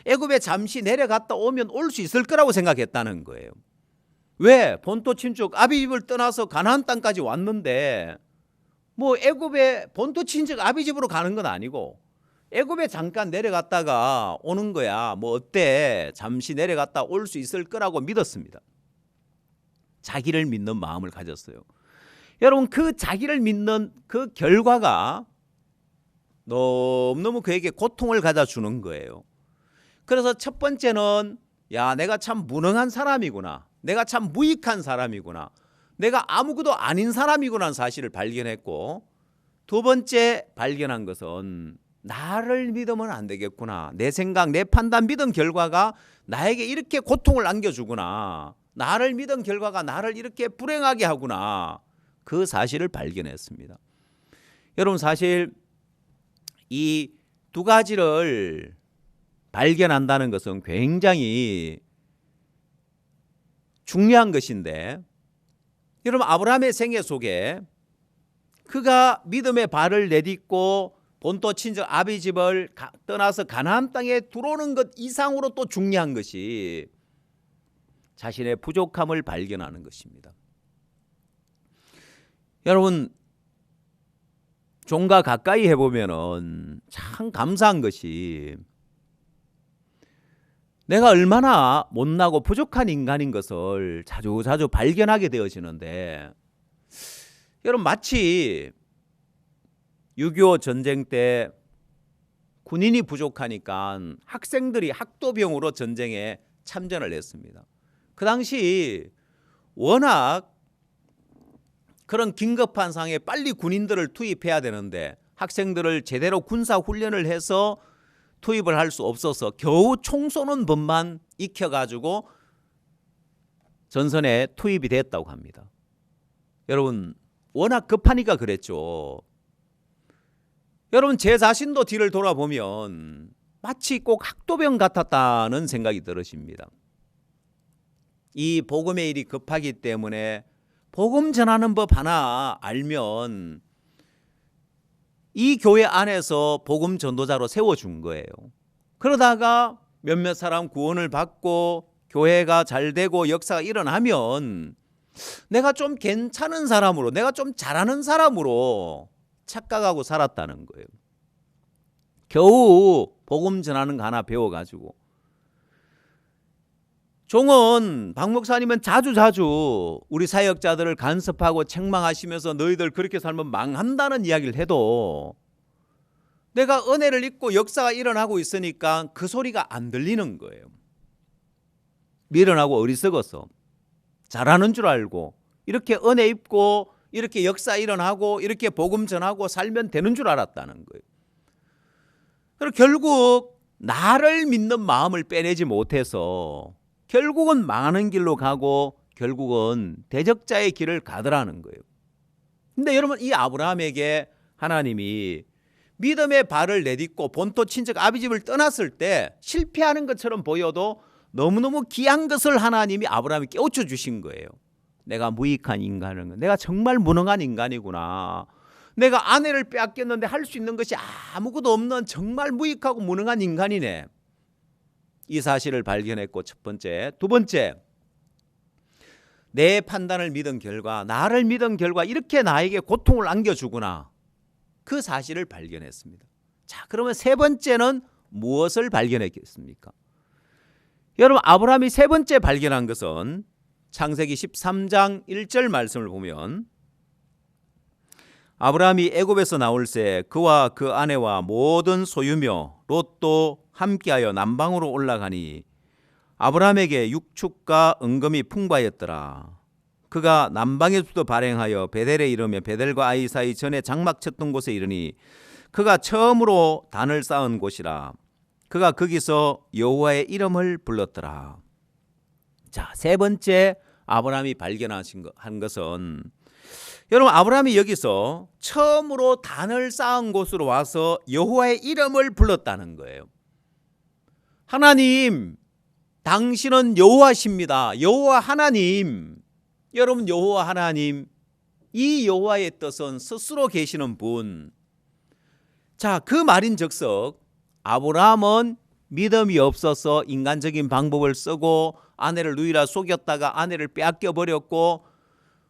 애굽에 잠시 내려갔다 오면 올 수 있을 거라고 생각했다는 거예요. 왜? 본토 친척 아비집을 떠나서 가나안 땅까지 왔는데 뭐 애굽에 본토 친척 아비집으로 가는 건 아니고 애굽에 잠깐 내려갔다가 오는 거야. 뭐 어때? 잠시 내려갔다 올 수 있을 거라고 믿었습니다. 자기를 믿는 마음을 가졌어요. 여러분 그 자기를 믿는 그 결과가 너무너무 그에게 고통을 가져 주는 거예요. 그래서 첫 번째는 야, 내가 참 무능한 사람이구나, 내가 참 무익한 사람이구나, 내가 아무것도 아닌 사람이구나 사실을 발견했고, 두 번째 발견한 것은 나를 믿으면 안 되겠구나, 내 생각 내 판단 믿은 결과가 나에게 이렇게 고통을 안겨주구나, 나를 믿은 결과가 나를 이렇게 불행하게 하구나, 그 사실을 발견했습니다. 여러분 사실 이 두 가지를 발견한다는 것은 굉장히 중요한 것인데, 여러분 아브라함의 생애 속에 그가 믿음의 발을 내딛고 본토 친척 아비집을 떠나서 가나안 땅에 들어오는 것 이상으로 또 중요한 것이 자신의 부족함을 발견하는 것입니다. 여러분 종과 가까이 해보면 참 감사한 것이 내가 얼마나 못나고 부족한 인간인 것을 자주 발견하게 되어지는데, 여러분 마치 6.25 전쟁 때 군인이 부족하니까 학생들이 학도병으로 전쟁에 참전을 했습니다. 그 당시 워낙 그런 긴급한 상황에 빨리 군인들을 투입해야 되는데 학생들을 제대로 군사 훈련을 해서 투입을 할 수 없어서 겨우 총 쏘는 법만 익혀가지고 전선에 투입이 됐다고 합니다. 여러분 워낙 급하니까 그랬죠. 여러분 제 자신도 뒤를 돌아보면 마치 꼭 학도병 같았다는 생각이 들으십니다. 이 복음의 일이 급하기 때문에 복음 전하는 법 하나 알면 이 교회 안에서 복음 전도자로 세워준 거예요. 그러다가 몇몇 사람 구원을 받고 교회가 잘 되고 역사가 일어나면 내가 좀 괜찮은 사람으로, 내가 좀 잘하는 사람으로 착각하고 살았다는 거예요. 겨우 복음 전하는 거 하나 배워가지고. 종은 박 목사님은 자주 우리 사역자들을 간섭하고 책망하시면서 너희들 그렇게 살면 망한다는 이야기를 해도 내가 은혜를 입고 역사가 일어나고 있으니까 그 소리가 안 들리는 거예요. 미련하고 어리석어서 잘하는 줄 알고 이렇게 은혜 입고 이렇게 역사 일어나고 이렇게 복음 전하고 살면 되는 줄 알았다는 거예요. 그리고 결국 나를 믿는 마음을 빼내지 못해서 결국은 망하는 길로 가고 결국은 대적자의 길을 가더라는 거예요. 근데 여러분 이 아브라함에게 하나님이 믿음의 발을 내딛고 본토 친척 아비집을 떠났을 때 실패하는 것처럼 보여도 너무너무 귀한 것을 하나님이 아브라함이 깨우쳐 주신 거예요. 내가 무익한 인간은, 내가 정말 무능한 인간이구나. 내가 아내를 빼앗겼는데 할 수 있는 것이 아무것도 없는 정말 무익하고 무능한 인간이네. 이 사실을 발견했고 첫 번째. 두 번째, 내 판단을 믿은 결과, 나를 믿은 결과 이렇게 나에게 고통을 안겨주구나. 그 사실을 발견했습니다. 자, 그러면 세 번째는 무엇을 발견했겠습니까? 여러분, 아브라함이 세 번째 발견한 것은 창세기 13장 1절 말씀을 보면 아브라함이 애굽에서 나올새 그와 그 아내와 모든 소유며 롯도 함께하여 남방으로 올라가니 아브라함에게 육축과 은금이 풍부하였더라. 그가 남방에서부터 발행하여 베델에 이르며 베델과 아이 사이 전에 장막 쳤던 곳에 이르니 그가 처음으로 단을 쌓은 곳이라. 그가 거기서 여호와의 이름을 불렀더라. 자, 세 번째 아브라함이 발견한 것은 여러분, 아브라함이 여기서 처음으로 단을 쌓은 곳으로 와서 여호와의 이름을 불렀다는 거예요. 하나님, 당신은 여호와십니다. 여호와 하나님. 여러분, 여호와 하나님, 이 여호와의 뜻은 스스로 계시는 분. 자, 그 말인즉석 아브라함은 믿음이 없어서 인간적인 방법을 쓰고 아내를 누이라 속였다가 아내를 빼앗겨 버렸고,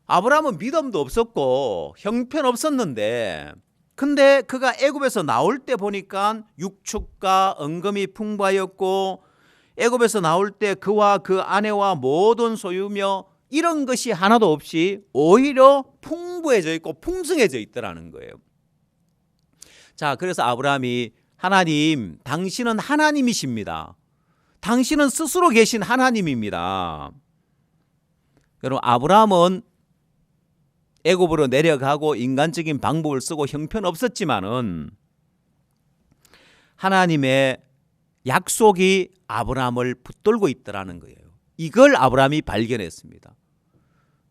아브라함은 믿음도 없었고 형편없었는데, 근데 그가 애굽에서 나올 때 보니까 육축과 은금이 풍부하였고 애굽에서 나올 때 그와 그 아내와 모든 소유며 이런 것이 하나도 없이 오히려 풍부해져 있고 풍성해져 있더라는 거예요. 자, 그래서 아브라함이 하나님, 당신은 하나님이십니다. 당신은 스스로 계신 하나님입니다. 여러분, 아브라함은 애굽으로 내려가고 인간적인 방법을 쓰고 형편없었지만은 하나님의 약속이 아브라함을 붙들고 있더라는 거예요. 이걸 아브라함이 발견했습니다.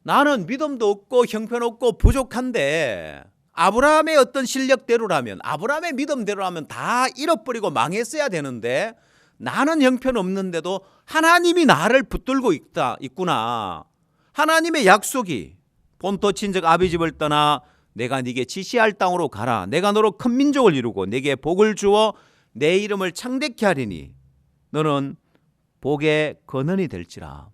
나는 믿음도 없고 형편없고 부족한데 아브라함의 어떤 실력대로라면, 아브라함의 믿음대로라면 다 잃어버리고 망했어야 되는데 나는 형편없는데도 하나님이 나를 붙들고 있구나. 하나님의 약속이 본토 친척 아비 집을 떠나 내가 네게 지시할 땅으로 가라. 내가 너로 큰 민족을 이루고 네게 복을 주어 내 이름을 창대케 하리니 너는 복의 근원이 될지라.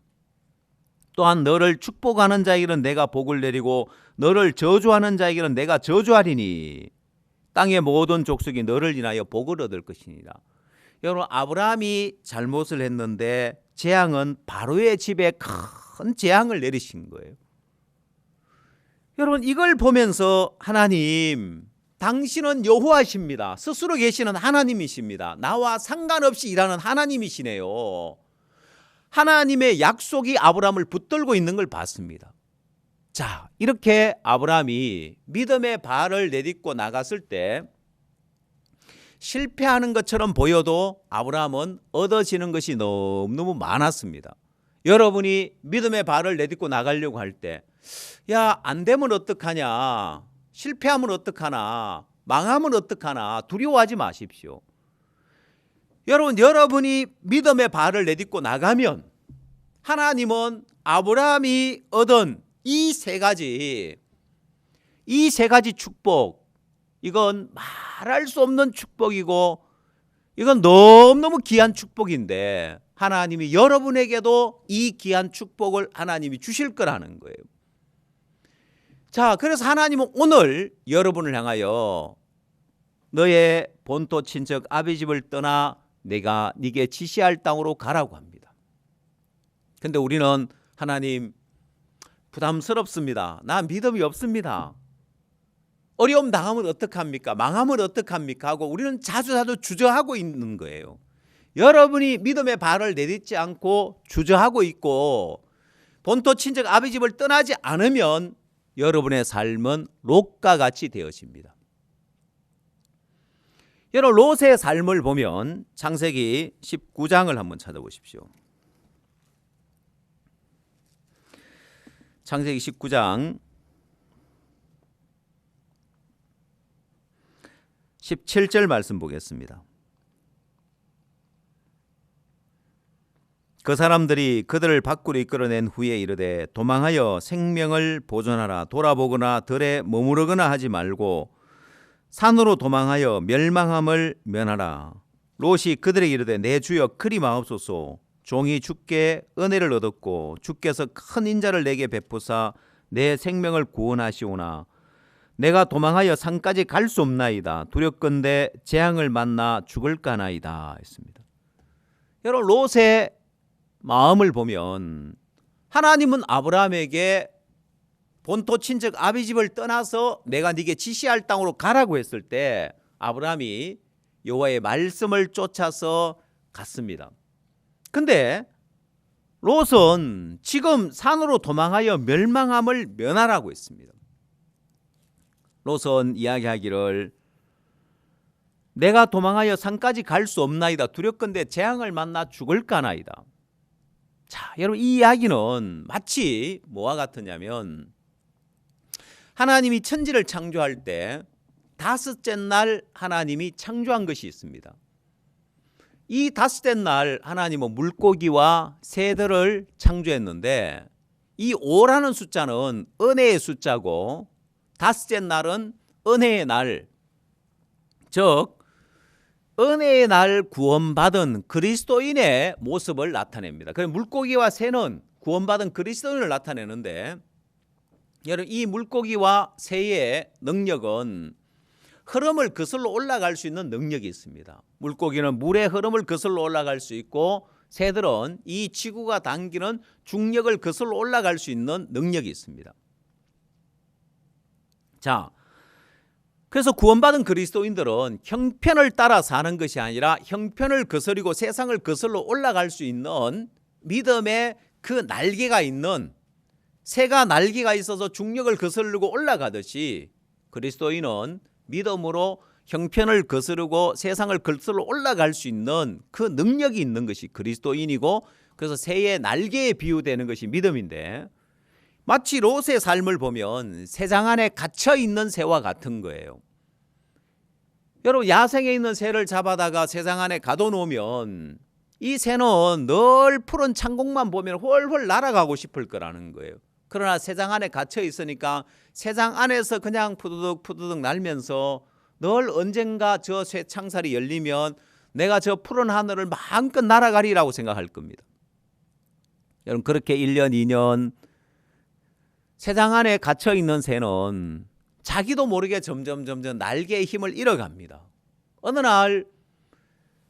또한 너를 축복하는 자에게는 내가 복을 내리고 너를 저주하는 자에게는 내가 저주하리니 땅의 모든 족속이 너를 인하여 복을 얻을 것이니라. 여러분, 아브라함이 잘못을 했는데 재앙은 바로의 집에 큰 재앙을 내리신 거예요. 여러분, 이걸 보면서 하나님, 당신은 여호와십니다. 스스로 계시는 하나님이십니다. 나와 상관없이 일하는 하나님이시네요. 하나님의 약속이 아브라함을 붙들고 있는 걸 봤습니다. 자, 이렇게 아브라함이 믿음의 발을 내딛고 나갔을 때 실패하는 것처럼 보여도 아브라함은 얻어지는 것이 너무너무 많았습니다. 여러분이 믿음의 발을 내딛고 나가려고 할 때, 야, 안 되면 어떡하냐, 실패하면 어떡하나, 망하면 어떡하나 두려워하지 마십시오. 여러분이 믿음의 발을 내딛고 나가면 하나님은 아브라함이 얻은 이 세 가지 축복, 이건 말할 수 없는 축복이고 이건 너무너무 귀한 축복인데 하나님이 여러분에게도 이 귀한 축복을 하나님이 주실 거라는 거예요. 자, 그래서 하나님은 오늘 여러분을 향하여 너의 본토 친척 아비 집을 떠나 내가 네게 지시할 땅으로 가라고 합니다. 근데 우리는 하나님, 부담스럽습니다. 나 믿음이 없습니다. 어려움 당하면 어떡합니까? 망하면 어떡합니까? 하고 우리는 자주 주저하고 있는 거예요. 여러분이 믿음의 발을 내딛지 않고 주저하고 있고 본토 친척 아비 집을 떠나지 않으면 여러분의 삶은 롯과 같이 되어집니다. 여러분, 롯의 삶을 보면 창세기 19장을 한번 찾아보십시오. 창세기 19장 17절 말씀 보겠습니다. 그 사람들이 그들을 밖으로 이끌어낸 후에 이르되 도망하여 생명을 보존하라. 돌아보거나 들에 머무르거나 하지 말고 산으로 도망하여 멸망함을 면하라. 롯이 그들에게 이르되 내 주여 그리 마옵소서. 종이 주께 은혜를 얻었고 주께서 큰 인자를 내게 베푸사 내 생명을 구원하시오나 내가 도망하여 산까지 갈 수 없나이다. 두렵건대 재앙을 만나 죽을까나이다 했습니다. 여러분, 롯의 마음을 보면 하나님은 아브라함에게 본토 친척 아비 집을 떠나서 내가 네게 지시할 땅으로 가라고 했을 때 아브라함이 여호와의 말씀을 쫓아서 갔습니다. 근데 롯은 지금 산으로 도망하여 멸망함을 면하라고 했습니다. 롯은 이야기하기를 내가 도망하여 산까지 갈 수 없나이다. 두렵건대 재앙을 만나 죽을까나이다. 자, 여러분, 이 이야기는 마치 뭐와 같으냐면 하나님이 천지를 창조할 때 다섯째 날 하나님이 창조한 것이 있습니다. 이 다섯째 날 하나님은 물고기와 새들을 창조했는데 이 5라는 숫자는 은혜의 숫자고 다섯째 날은 은혜의 날, 즉 은혜의 날 구원받은 그리스도인의 모습을 나타냅니다. 그래서 물고기와 새는 구원받은 그리스도인을 나타내는데 여러분, 이 물고기와 새의 능력은 흐름을 거슬러 올라갈 수 있는 능력이 있습니다. 물고기는 물의 흐름을 거슬러 올라갈 수 있고 새들은 이 지구가 당기는 중력을 거슬러 올라갈 수 있는 능력이 있습니다. 자, 그래서 구원받은 그리스도인들은 형편을 따라 사는 것이 아니라 형편을 거스리고 세상을 거슬러 올라갈 수 있는 믿음의 그 날개가 있는, 새가 날개가 있어서 중력을 거스르고 올라가듯이 그리스도인은 믿음으로 형편을 거스르고 세상을 거슬러 올라갈 수 있는 그 능력이 있는 것이 그리스도인이고, 그래서 새의 날개에 비유되는 것이 믿음인데 마치 롯의 삶을 보면 새장 안에 갇혀 있는 새와 같은 거예요. 여러분, 야생에 있는 새를 잡아다가 새장 안에 가둬놓으면 이 새는 늘 푸른 창공만 보면 훨훨 날아가고 싶을 거라는 거예요. 그러나 새장 안에 갇혀 있으니까 새장 안에서 그냥 푸드득 푸드득 날면서 늘 언젠가 저 새 창살이 열리면 내가 저 푸른 하늘을 마음껏 날아가리라고 생각할 겁니다. 여러분, 그렇게 1년, 2년 새장 안에 갇혀 있는 새는 자기도 모르게 점점 날개의 힘을 잃어갑니다. 어느 날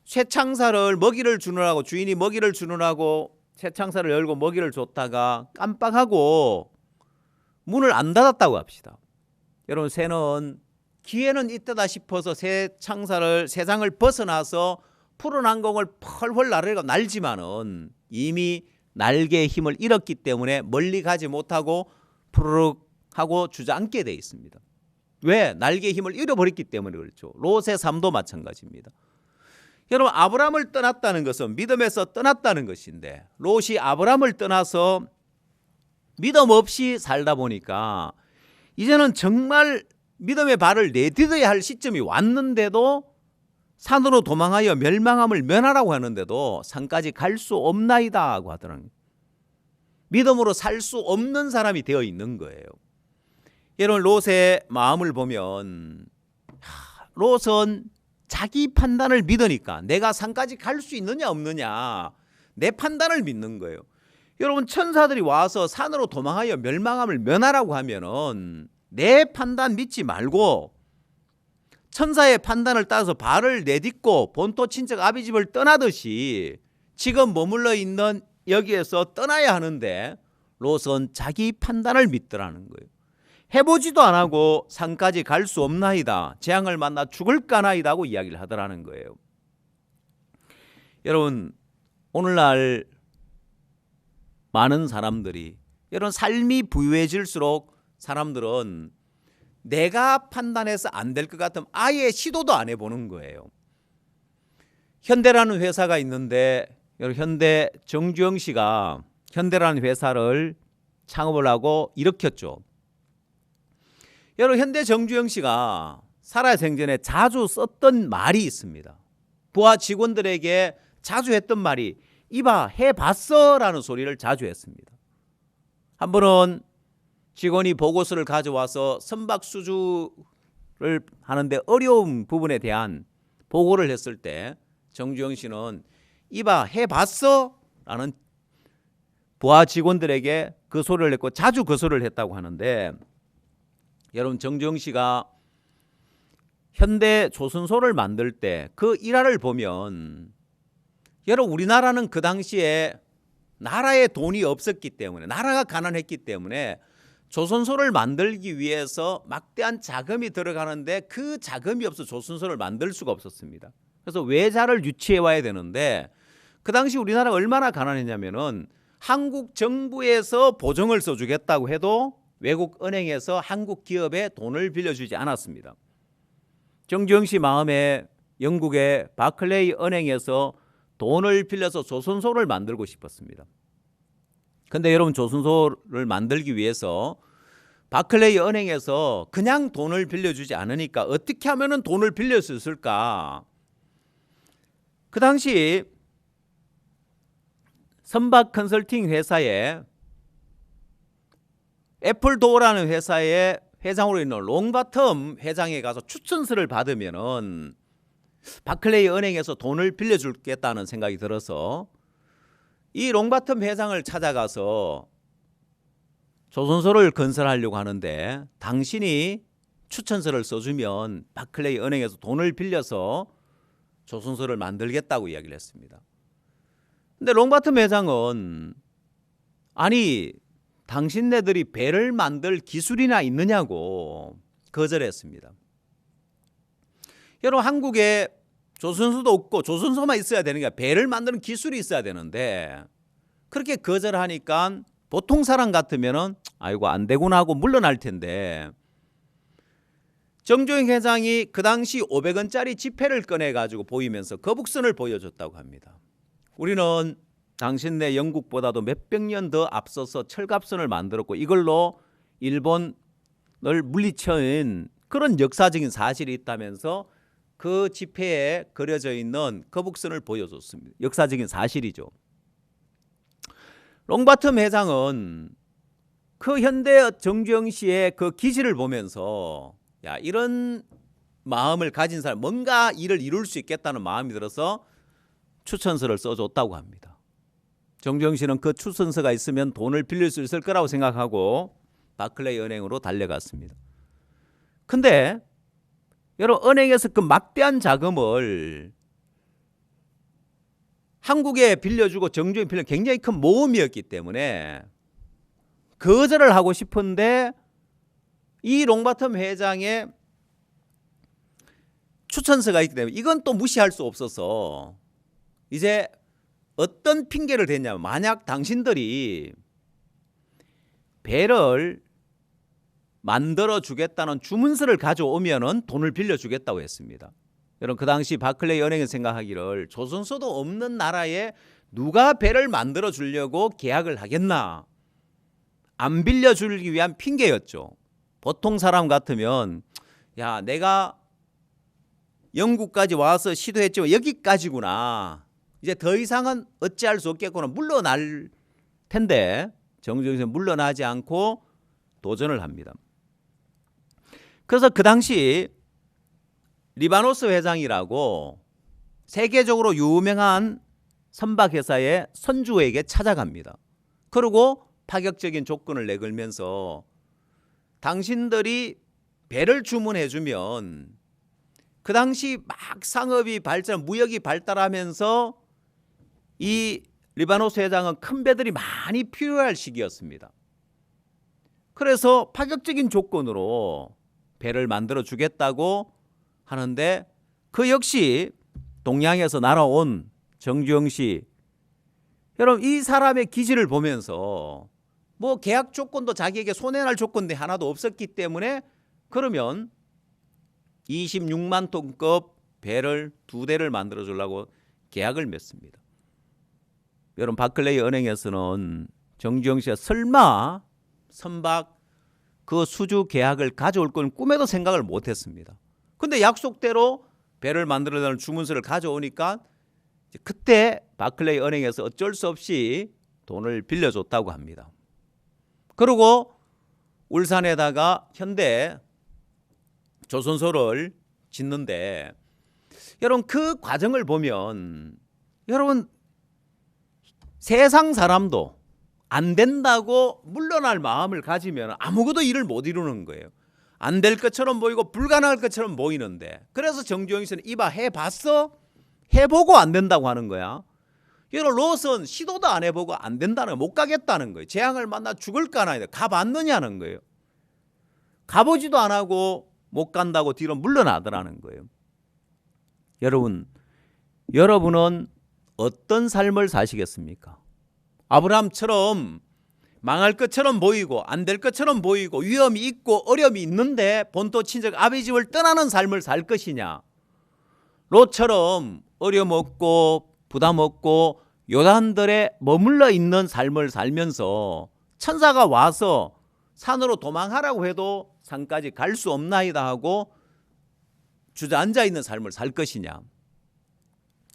쇠창살을 먹이를 주느라고, 주인이 먹이를 주느라고 쇠창살을 열고 먹이를 줬다가 깜빡하고 문을 안 닫았다고 합시다. 여러분, 새는 기회는 이때다 싶어서 새장을 벗어나서 푸른 항공을 펄펄 날으려고 날지만은 이미 날개의 힘을 잃었기 때문에 멀리 가지 못하고 푸르륵 하고 주저앉게 돼 있습니다. 왜? 날개의 힘을 잃어버렸기 때문에 그렇죠. 롯의 삶도 마찬가지입니다. 여러분, 아브라함을 떠났다는 것은 믿음에서 떠났다는 것인데 롯이 아브라함을 떠나서 믿음 없이 살다 보니까 이제는 정말 믿음의 발을 내딛어야 할 시점이 왔는데도 산으로 도망하여 멸망함을 면하라고 하는데도 산까지 갈 수 없나이다 하고 하더라고요. 믿음으로 살 수 없는 사람이 되어 있는 거예요. 여러분, 롯의 마음을 보면 롯은 자기 판단을 믿으니까 내가 산까지 갈 수 있느냐 없느냐 내 판단을 믿는 거예요. 여러분, 천사들이 와서 산으로 도망하여 멸망함을 면하라고 하면은 내 판단 믿지 말고 천사의 판단을 따라서 발을 내딛고 본토 친척 아비 집을 떠나듯이 지금 머물러 있는 여기에서 떠나야 하는데 롯은 자기 판단을 믿더라는 거예요. 해보지도 안 하고 산까지 갈 수 없나이다, 재앙을 만나 죽을까나이다 하고 이야기를 하더라는 거예요. 여러분, 오늘날 많은 사람들이, 여러분, 삶이 부유해질수록 사람들은 내가 판단해서 안 될 것 같으면 아예 시도도 안 해보는 거예요. 현대라는 회사가 있는데 여러분, 현대 정주영 씨가 현대라는 회사를 창업을 하고 일으켰죠. 여러분, 현대 정주영 씨가 살아 생전에 자주 썼던 말이 있습니다. 부하 직원들에게 자주 했던 말이 이봐 해봤어 라는 소리를 자주 했습니다. 한 번은 직원이 보고서를 가져와서 선박수주를 하는데 어려운 부분에 대한 보고를 했을 때 정주영 씨는 이봐 해봤어? 라는 부하 직원들에게 그 소리를 했고 자주 그 소리를 했다고 하는데, 여러분 정주영 씨가 현대 조선소를 만들 때 그 일화를 보면 여러분 우리나라는 그 당시에 나라에 돈이 없었기 때문에 나라가 가난했기 때문에 조선소를 만들기 위해서 막대한 자금이 들어가는데 그 자금이 없어 조선소를 만들 수가 없었습니다. 그래서 외자를 유치해 와야 되는데 그 당시 우리나라가 얼마나 가난했냐면은 한국 정부에서 보증을 써주겠다고 해도 외국 은행에서 한국 기업에 돈을 빌려주지 않았습니다. 정주영 씨 마음에 영국의 바클레이 은행에서 돈을 빌려서 조선소를 만들고 싶었습니다. 근데 여러분 조선소를 만들기 위해서 바클레이 은행에서 그냥 돈을 빌려주지 않으니까 어떻게 하면 돈을 빌릴 수 있을까? 그 당시 선박 컨설팅 회사에 애플도어라는 회사의 회장으로 있는 롱바텀 회장에 가서 추천서를 받으면은 바클레이 은행에서 돈을 빌려주겠다는 생각이 들어서 이 롱바텀 회장을 찾아가서 조선소를 건설하려고 하는데 당신이 추천서를 써주면 바클레이 은행에서 돈을 빌려서 조선소를 만들겠다고 이야기를 했습니다. 근데 롱바텀 회장은 아니 당신네들이 배를 만들 기술이나 있느냐고 거절했습니다. 여러분 한국에 조선소도 없고 조선소만 있어야 되는 게 배를 만드는 기술이 있어야 되는데 그렇게 거절하니까 보통 사람 같으면은 아이고 안 되구나 하고 물러날 텐데 정주영 회장이 그 당시 500원짜리 지폐를 꺼내가지고 보이면서 거북선을 보여줬다고 합니다. 우리는 당신네 영국보다도 몇백 년 더 앞서서 철갑선을 만들었고 이걸로 일본을 물리친 그런 역사적인 사실이 있다면서 그 지폐에 그려져 있는 거북선을 보여줬습니다. 역사적인 사실이죠. 롱바텀 회장은 그 현대 정주영 씨의 그 기질을 보면서 야 이런 마음을 가진 사람 뭔가 일을 이룰 수 있겠다는 마음이 들어서 추천서를 써줬다고 합니다. 정주영 씨는 그 추천서가 있으면 돈을 빌릴 수 있을 거라고 생각하고 바클레이 은행으로 달려갔습니다. 근데 여러분 은행에서 그 막대한 자금을 한국에 빌려주고 정주영이 빌려 굉장히 큰 모험이었기 때문에 거절을 하고 싶은데 이 롱바텀 회장의 추천서가 있기 때문에 이건 또 무시할 수 없어서 이제 어떤 핑계를 댔냐면 만약 당신들이 배를 만들어 주겠다는 주문서를 가져오면은 돈을 빌려주겠다고 했습니다. 여러분 그 당시 바클레이 은행이 생각하기를 조선소도 없는 나라에 누가 배를 만들어 주려고 계약을 하겠나 안 빌려주기 위한 핑계였죠. 보통 사람 같으면 야 내가 영국까지 와서 시도했지만 여기까지구나 이제 더 이상은 어찌할 수 없겠구나 물러날 텐데 정주영 씨는 물러나지 않고 도전을 합니다. 그래서 그 당시 리바노스 회장이라고 세계적으로 유명한 선박회사의 선주에게 찾아갑니다. 그리고 파격적인 조건을 내걸면서 당신들이 배를 주문해 주면 그 당시 막 상업이 발전, 무역이 발달하면서 이 리바노스 회장은 큰 배들이 많이 필요할 시기였습니다. 그래서 파격적인 조건으로 배를 만들어 주겠다고 하는데 그 역시 동양에서 날아온 정주영 씨 여러분 이 사람의 기질을 보면서 뭐 계약 조건도 자기에게 손해날 조건이 하나도 없었기 때문에 그러면 26만 톤급 배를 2대를 만들어 주려고 계약을 맺습니다. 여러분 바클레이 은행에서는 정주영 씨가 설마 선박 그 수주 계약을 가져올 건 꿈에도 생각을 못했습니다. 근데 약속대로 배를 만들어달라는 주문서를 가져오니까 그때 바클레이 은행에서 어쩔 수 없이 돈을 빌려줬다고 합니다. 그리고 울산에다가 현대 조선소를 짓는데 여러분 그 과정을 보면 여러분 세상 사람도 안 된다고 물러날 마음을 가지면 아무것도 일을 못 이루는 거예요. 안 될 것처럼 보이고 불가능할 것처럼 보이는데, 그래서 정주영 씨는 이봐 해봤어? 해보고 안 된다고 하는 거야. 이런 롯은 시도도 안 해보고 안 된다는 거예요. 못 가겠다는 거예요. 재앙을 만나 죽을까 하나 가봤느냐는 거예요. 가보지도 안 하고 못 간다고 뒤로 물러나더라는 거예요. 여러분은 어떤 삶을 사시겠습니까? 아브라함처럼 망할 것처럼 보이고 안 될 것처럼 보이고 위험이 있고 어려움이 있는데 본토 친척 아비 집을 떠나는 삶을 살 것이냐, 롯처럼 어려움 없고 부담 없고 요단들에 머물러 있는 삶을 살면서 천사가 와서 산으로 도망하라고 해도 산까지 갈 수 없나이다 하고 주저앉아 있는 삶을 살 것이냐.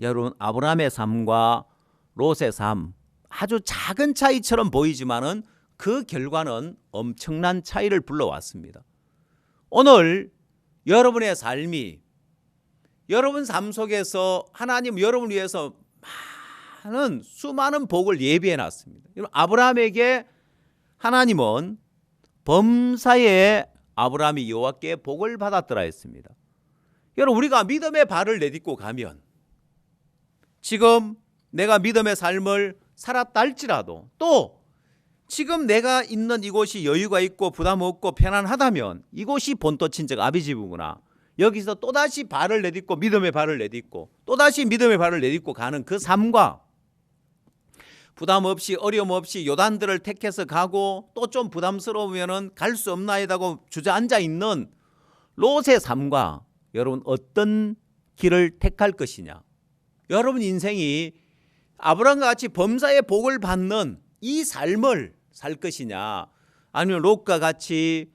여러분, 아브라함의 삶과 롯의 삶, 아주 작은 차이처럼 보이지만은 그 결과는 엄청난 차이를 불러왔습니다. 오늘 여러분의 삶이, 여러분 삶 속에서 하나님 여러분을 위해서 많은 수많은 복을 예비해 놨습니다. 아브라함에게 하나님은 범사에 아브라함이 여호와께 복을 받았더라 했습니다. 여러분, 우리가 믿음의 발을 내딛고 가면 지금 내가 믿음의 삶을 살았다 할지라도, 또 지금 내가 있는 이곳이 여유가 있고 부담 없고 편안하다면 이곳이 본토 친척 아비 집이구나. 여기서 또다시 발을 내딛고 믿음의 발을 내딛고 또다시 믿음의 발을 내딛고 가는 그 삶과 부담 없이 어려움 없이 요단들을 택해서 가고 또 좀 부담스러우면은 갈 수 없나이다고 주저앉아 있는 롯의 삶과 여러분 어떤 길을 택할 것이냐. 여러분 인생이 아브라함과 같이 범사의 복을 받는 이 삶을 살 것이냐, 아니면 롯과 같이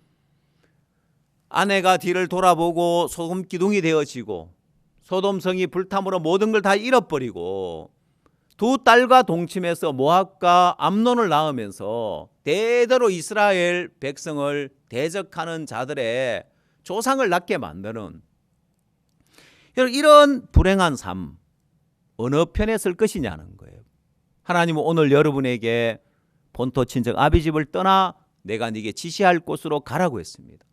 아내가 뒤를 돌아보고 소금 기둥이 되어지고 소돔성이 불탐으로 모든 걸 다 잃어버리고 두 딸과 동침해서 모압과 암논을 낳으면서 대대로 이스라엘 백성을 대적하는 자들의 조상을 낳게 만드는 이런 불행한 삶, 어느 편에 쓸 것이냐는 거예요. 하나님은 오늘 여러분에게 본토 친척 아비 집을 떠나 내가 네게 지시할 곳으로 가라고 했습니다.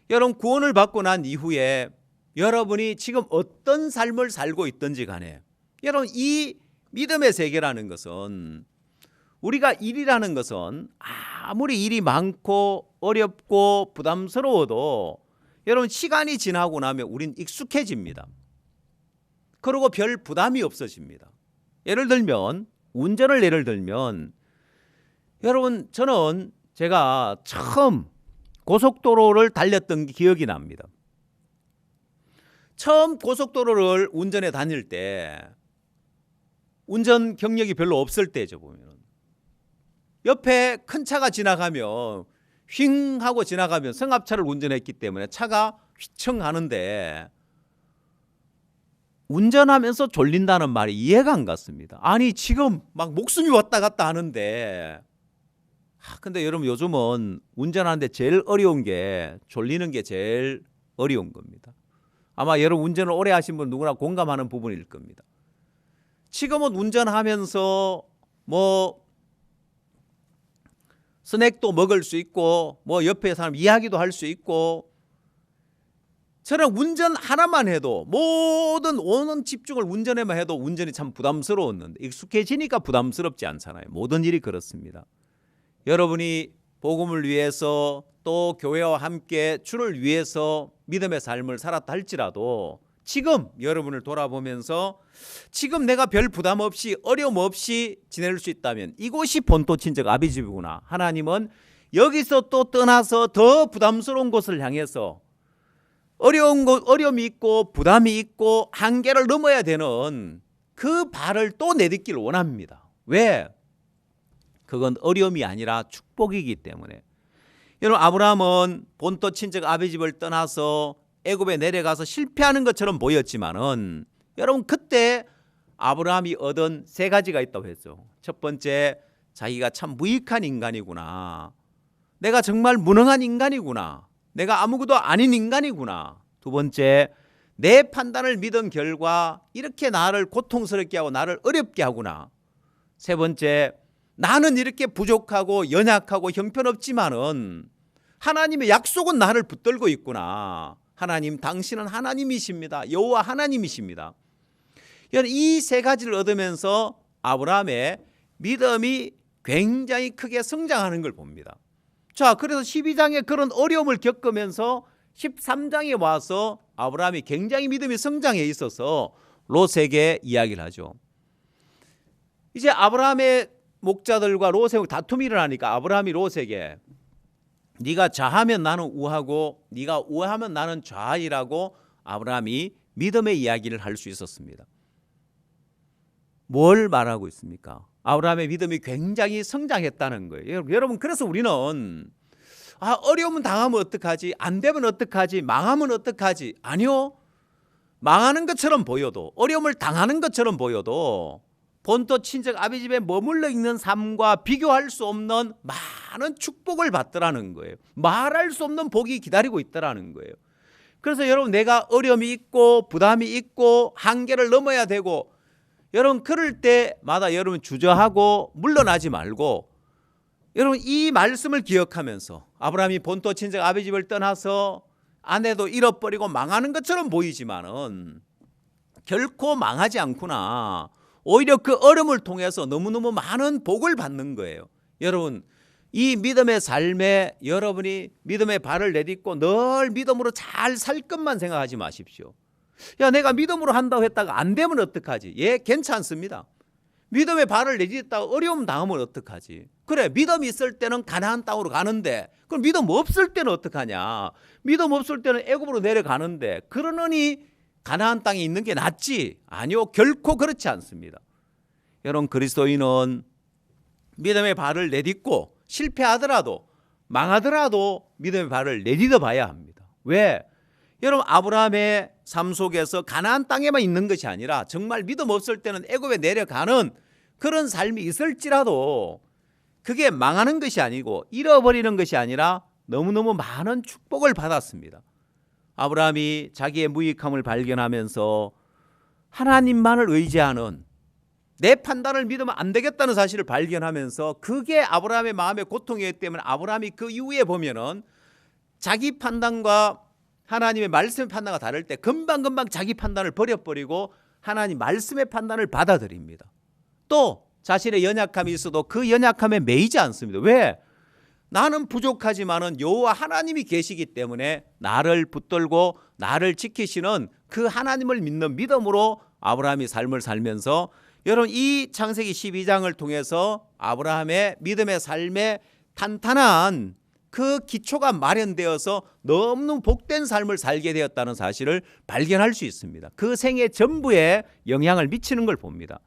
여러분, 구원을 받고 난 이후에 여러분이 지금 어떤 삶을 살고 있든지 간에, 여러분 이 믿음의 세계라는 것은, 우리가 일이라는 것은 아무리 일이 많고 어렵고 부담스러워도 여러분 시간이 지나고 나면 우린 익숙해집니다. 그리고 별 부담이 없어집니다. 예를 들면 여러분, 저는 제가 처음 고속도로를 달렸던 기억이 납니다. 처음 고속도로를 운전해 다닐 때 운전 경력이 별로 없을 때죠. 보면 옆에 큰 차가 지나가면 휙 하고 지나가면, 승합차를 운전했기 때문에 차가 휘청 하는데 운전하면서 졸린다는 말이 이해가 안 갔습니다. 아니 지금 막 목숨이 왔다 갔다 하는데, 근데 여러분 요즘은 운전하는데 제일 어려운 게 졸리는 게 제일 어려운 겁니다. 아마 여러분 운전을 오래 하신 분 누구나 공감하는 부분일 겁니다. 지금은 운전하면서 뭐 스낵도 먹을 수 있고 뭐 옆에 사람 이야기도 할 수 있고, 저는 운전 하나만 해도 모든 온 집중을 운전에만 해도 운전이 참 부담스러웠는데 익숙해지니까 부담스럽지 않잖아요. 모든 일이 그렇습니다. 여러분이 복음을 위해서 또 교회와 함께 주를 위해서 믿음의 삶을 살았다 할지라도 지금 여러분을 돌아보면서 지금 내가 별 부담 없이 어려움 없이 지낼 수 있다면 이곳이 본토 친척 아비 집이구나. 하나님은 여기서 또 떠나서 더 부담스러운 곳을 향해서 어려움이 있고 부담이 있고 한계를 넘어야 되는 그 발을 또 내딛기를 원합니다. 왜? 그건 어려움이 아니라 축복이기 때문에. 여러분, 아브라함은 본토 친척 아비 집을 떠나서 애굽에 내려가서 실패하는 것처럼 보였지만은 여러분 그때 아브라함이 얻은 세 가지가 있다고 했죠. 첫 번째, 자기가 참 무익한 인간이구나. 내가 정말 무능한 인간이구나. 내가 아무것도 아닌 인간이구나. 두 번째, 내 판단을 믿은 결과 이렇게 나를 고통스럽게 하고 나를 어렵게 하구나. 세 번째, 나는 이렇게 부족하고 연약하고 형편없지만은 하나님의 약속은 나를 붙들고 있구나. 하나님, 당신은 하나님이십니다. 여호와 하나님이십니다. 이 세 가지를 얻으면서 아브라함의 믿음이 굉장히 크게 성장하는 걸 봅니다. 자, 그래서 12장에 그런 어려움을 겪으면서 13장에 와서 아브라함이 굉장히 믿음이 성장해 있어서 롯에게 이야기를 하죠. 이제 아브라함의 목자들과 롯의 다툼이 일어나니까 아브라함이 롯에게 네가 좌하면 나는 우하고 네가 우하면 나는 좌이라고 아브라함이 믿음의 이야기를 할 수 있었습니다. 뭘 말하고 있습니까? 아브라함의 믿음이 굉장히 성장했다는 거예요. 여러분, 그래서 우리는 어려움은 당하면 어떡하지? 안 되면 어떡하지? 망하면 어떡하지? 아니요. 망하는 것처럼 보여도, 어려움을 당하는 것처럼 보여도 본토 친척 아비 집에 머물러 있는 삶과 비교할 수 없는 많은 축복을 받더라는 거예요. 말할 수 없는 복이 기다리고 있더라는 거예요. 그래서 여러분, 내가 어려움이 있고 부담이 있고 한계를 넘어야 되고, 여러분 그럴 때마다 여러분 주저하고 물러나지 말고, 여러분 이 말씀을 기억하면서 아브라함이 본토 친척 아비 집을 떠나서 아내도 잃어버리고 망하는 것처럼 보이지만은 결코 망하지 않구나. 오히려 그 어려움을 통해서 너무너무 많은 복을 받는 거예요. 여러분, 이 믿음의 삶에 여러분이 믿음의 발을 내딛고 늘 믿음으로 잘 살 것만 생각하지 마십시오. 야, 내가 믿음으로 한다고 했다가 안 되면 어떡하지? 예, 괜찮습니다. 믿음의 발을 내딛다가 어려움 당하면 어떡하지? 그래, 믿음이 있을 때는 가나안 땅으로 가는데, 그럼 믿음 없을 때는 어떡하냐? 믿음 없을 때는 애굽으로 내려가는데, 그러느니 가나안 땅에 있는 게 낫지? 아니요, 결코 그렇지 않습니다. 여러분, 그리스도인은 믿음의 발을 내딛고 실패하더라도 망하더라도 믿음의 발을 내딛어 봐야 합니다. 왜? 여러분, 아브라함의 삶 속에서 가나안 땅에만 있는 것이 아니라 정말 믿음 없을 때는 애굽에 내려가는 그런 삶이 있을지라도 그게 망하는 것이 아니고 잃어버리는 것이 아니라 너무너무 많은 축복을 받았습니다. 아브라함이 자기의 무익함을 발견하면서 하나님만을 의지하는, 내 판단을 믿으면 안 되겠다는 사실을 발견하면서 그게 아브라함의 마음의 고통이었기 때문에 아브라함이 그 이후에 보면은 자기 판단과 하나님의 말씀의 판단과 다를 때 금방금방 자기 판단을 버려버리고 하나님 말씀의 판단을 받아들입니다. 또 자신의 연약함이 있어도 그 연약함에 매이지 않습니다. 왜? 나는 부족하지만은 여호와 하나님이 계시기 때문에 나를 붙들고 나를 지키시는 그 하나님을 믿는 믿음으로 아브라함이 삶을 살면서, 여러분 이 창세기 12장을 통해서 아브라함의 믿음의 삶에 탄탄한 그 기초가 마련되어서 너무너무 복된 삶을 살게 되었다는 사실을 발견할 수 있습니다. 그 생애 전부에 영향을 미치는 걸 봅니다.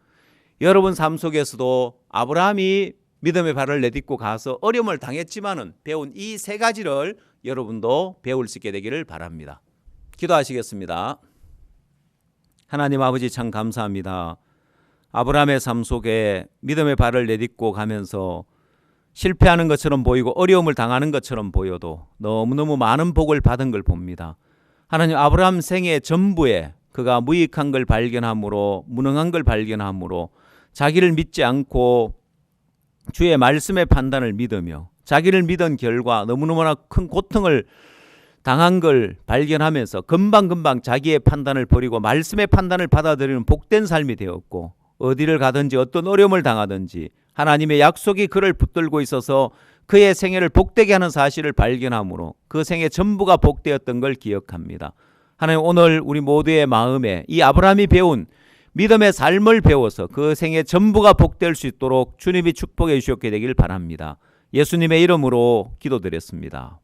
여러분 삶 속에서도 아브라함이 믿음의 발을 내딛고 가서 어려움을 당했지만은 배운 이 세 가지를 여러분도 배울 수 있게 되기를 바랍니다. 기도하시겠습니다. 하나님 아버지, 참 감사합니다. 아브라함의 삶 속에 믿음의 발을 내딛고 가면서 실패하는 것처럼 보이고 어려움을 당하는 것처럼 보여도 너무너무 많은 복을 받은 걸 봅니다. 하나님, 아브라함 생애 전부에 그가 무익한 걸 발견함으로, 무능한 걸 발견함으로 자기를 믿지 않고 주의 말씀의 판단을 믿으며 자기를 믿은 결과 너무너무나 큰 고통을 당한 걸 발견하면서 금방금방 자기의 판단을 버리고 말씀의 판단을 받아들이는 복된 삶이 되었고, 어디를 가든지 어떤 어려움을 당하든지 하나님의 약속이 그를 붙들고 있어서 그의 생애를 복되게 하는 사실을 발견함으로 그 생애 전부가 복되었던 걸 기억합니다. 하나님, 오늘 우리 모두의 마음에 이 아브라함이 배운 믿음의 삶을 배워서 그 생애 전부가 복될 수 있도록 주님이 축복해 주셨게 되길 바랍니다. 예수님의 이름으로 기도드렸습니다.